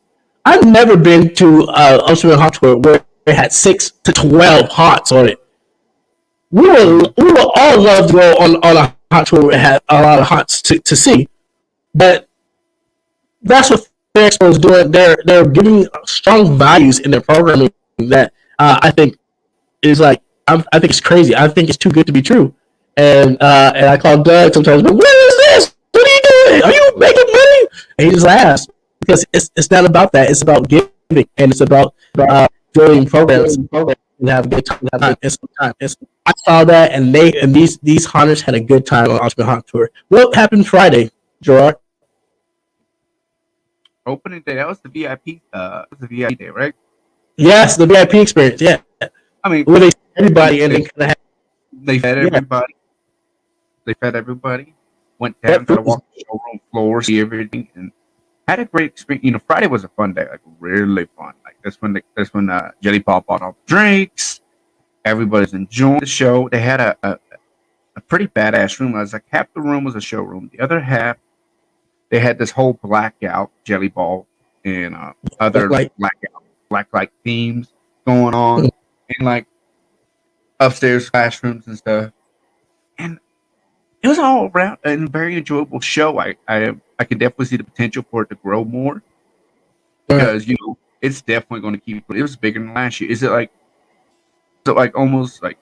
I've never been to Ultimate Haunt Tour where it had 6 to 12 haunts on it. We would all love to go on a haunt tour where it had a lot of haunts to see, but that's what Fear Expo is doing. They're giving strong values in their programming that I think is I think it's crazy. I think it's too good to be true. And I call Doug sometimes, but what is this? What are you doing? Are you making money? And he just laughs, because it's not about that. It's about giving, and it's about building programs and have a good time. I saw that, and these haunters had a good time on Ultimate Haunt Tour. What happened Friday, Jarrord? Opening day. That was the VIP. Day, right? Yes, the VIP experience. Yeah. I mean, where they everybody and they kind of They fed everybody. They fed everybody. Went down, got to walk the showroom floor, see everything, and had a great experience. You know, Friday was a fun day, like really fun. Like that's when Jelly Pop bought all the drinks. Everybody's enjoying the show. They had a pretty badass room. I was like, half the room was a showroom. The other half, they had this whole blackout jelly ball and other black themes going on, and like upstairs classrooms and stuff. And it was all around a very enjoyable show. I can definitely see the potential for it to grow more because you know it's definitely going to keep. It was bigger than last year. Is it like almost like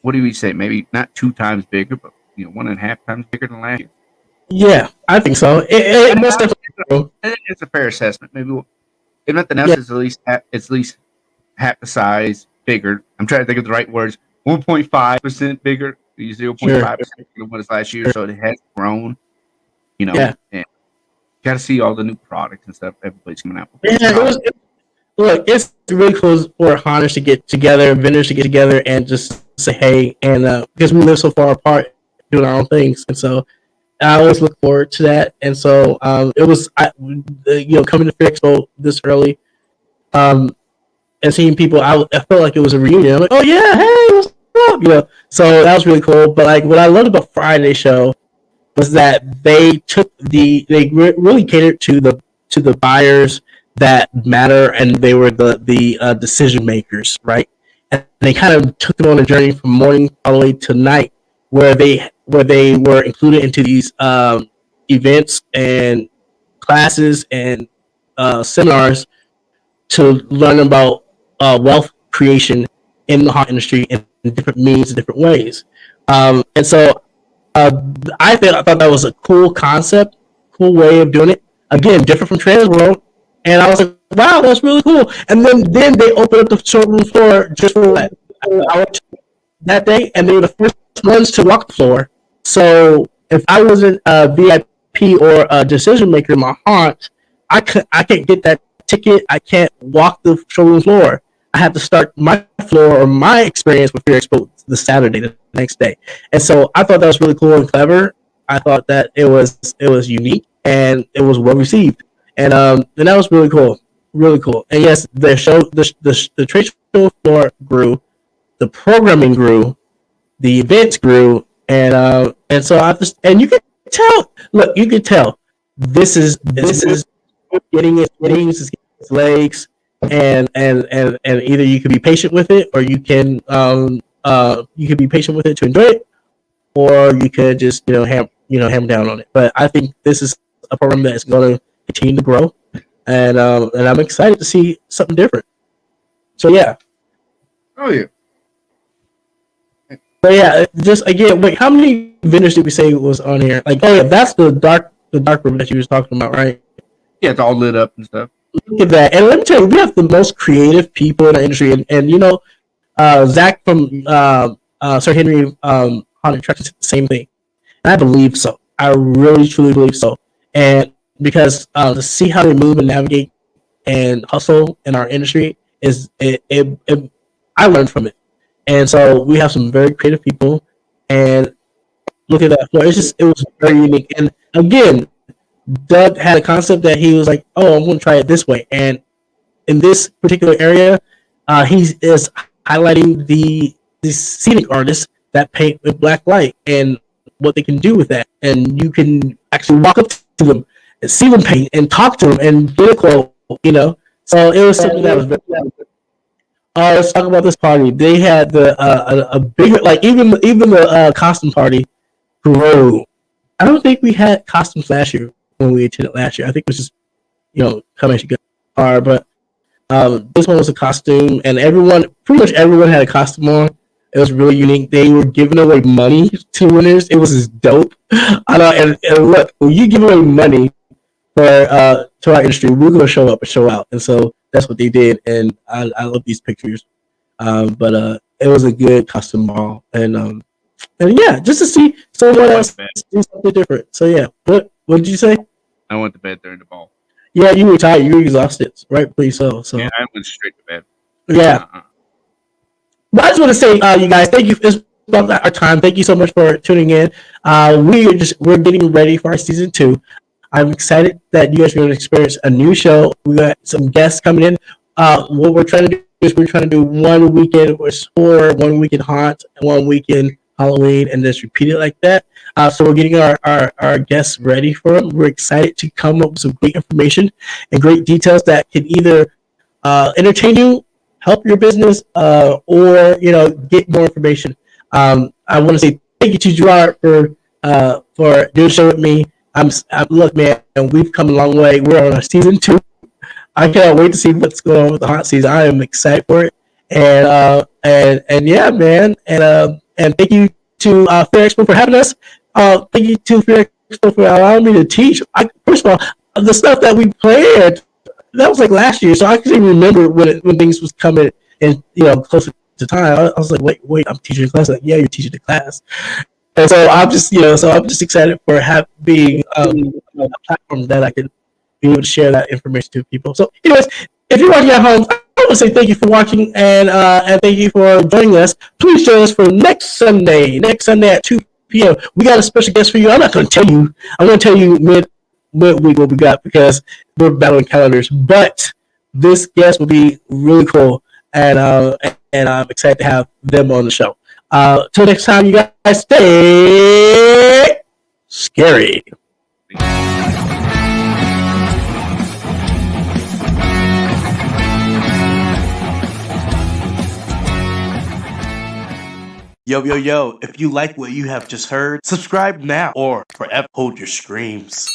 what do we say? Maybe not 2 times bigger, but you know 1.5 times bigger than last year. Yeah, I think so. It most definitely. It's a fair assessment. Maybe if nothing else, it's at least half the size bigger. I'm trying to think of the right words. 1.5% bigger. 0.5% of what it's last year, so it has grown. You know, and got to see all the new products and stuff everybody's coming out with. Yeah, look, it's really cool for hunters to get together, vendors to get together, and just say hey. And because we live so far apart, doing our own things, and so I always look forward to that. And so it was, coming to Fear Expo this early, and seeing people, I felt like it was a reunion. I'm like, oh yeah, hey, what's up? You know, so that was really cool. But like, what I loved about Friday show was that they really catered to the buyers that matter, and they were the decision makers, right? And they kind of took them on a journey from morning all the way to night, where they were included into these events and classes and seminars to learn about wealth creation in the haunt industry in different means, different ways. And so I thought that was a cool concept, cool way of doing it. Again, different from Trans World. And I was like, wow, that's really cool. And then they opened up the showroom floor just for that day, and they were the first ones to walk the floor. So if I wasn't a VIP or a decision maker in my haunt, I can't get that ticket. I can't walk the showroom floor. I have to start my floor or my experience with Fear Expo the Saturday, the next day. And so I thought that was really cool and clever. I thought that it was unique and it was well received. And that was really cool. Really cool. And yes, the trade show floor grew, the programming grew, the events grew, and so you can tell. Look, you can tell this is getting its legs, and either you can be patient with it, or you can be patient with it to enjoy it, or you could just hammer down on it. But I think this is a program that is going to continue to grow, and I'm excited to see something different. So yeah. Oh yeah. But yeah, just again, wait, how many vendors did we say was on here? Like, oh yeah, that's the dark room that you was talking about, right? Yeah, it's all lit up and stuff. Look at that. And let me tell you, we have the most creative people in the industry, and you know, Zach from Sir Henry Haunted Attractions said the same thing. And I believe so. I really truly believe so. And because to see how they move and navigate and hustle in our industry is I learned from it. And so we have some very creative people, and look at that floor. It was very unique. And again, Doug had a concept that he was like, "Oh, I'm going to try it this way." And in this particular area, he is highlighting the scenic artists that paint with black light and what they can do with that. And you can actually walk up to them and see them paint and talk to them and get a quote. You know, so it was something that was very. Let's talk about this party. They had a bigger, like even the costume party grew. I don't think we had costumes last year when we attended last year. I think it was just coming as you go. But this one was a costume, and pretty much everyone had a costume on. It was really unique. They were giving away money to winners. It was just dope. I know. And look, when you give away money to our industry, we're gonna show up and show out. And so that's what they did, and I love these pictures. But it was a good custom ball, and yeah, just to see someone else do something different. So yeah, what did you say? I went to bed during the ball. Yeah, you were tired. You were exhausted, rightfully so. So yeah, I went straight to bed. Yeah. But I just want to say, you guys, thank you. about our time. Thank you so much for tuning in. We're getting ready for our season 2. I'm excited that you guys are going to experience a new show. We got some guests coming in. What we're trying to do is we're trying to do 1 weekend with horror, 1 weekend haunt, and 1 weekend Halloween, and just repeat it like that. So we're getting our guests ready for them. We're excited to come up with some great information and great details that can either entertain you, help your business, or get more information. I want to say thank you to Jarrord for doing the show with me. Look, man, and we've come a long way. We're on our season 2. I cannot wait to see what's going on with the hot season. I am excited for it, and yeah, man, and thank you to Fair Expo for having us. Thank you to Fair Expo for allowing me to teach. First of all, the stuff that we played, that was like last year, so I couldn't even remember when things was coming and closer to time. I was like, wait, I'm teaching a class. Like, yeah, you're teaching the class. And so I'm just excited for being a platform that I can be able to share that information to people. So, anyways, if you're watching at home, I want to say thank you for watching and thank you for joining us. Please join us for next Sunday at 2 p.m. We got a special guest for you. I'm not going to tell you. I'm going to tell you mid-week what we got because we're battling calendars. But this guest will be really cool, and I'm excited to have them on the show. Till next time, you guys stay scary. Yo, if you like what you have just heard, subscribe now or forever hold your screams.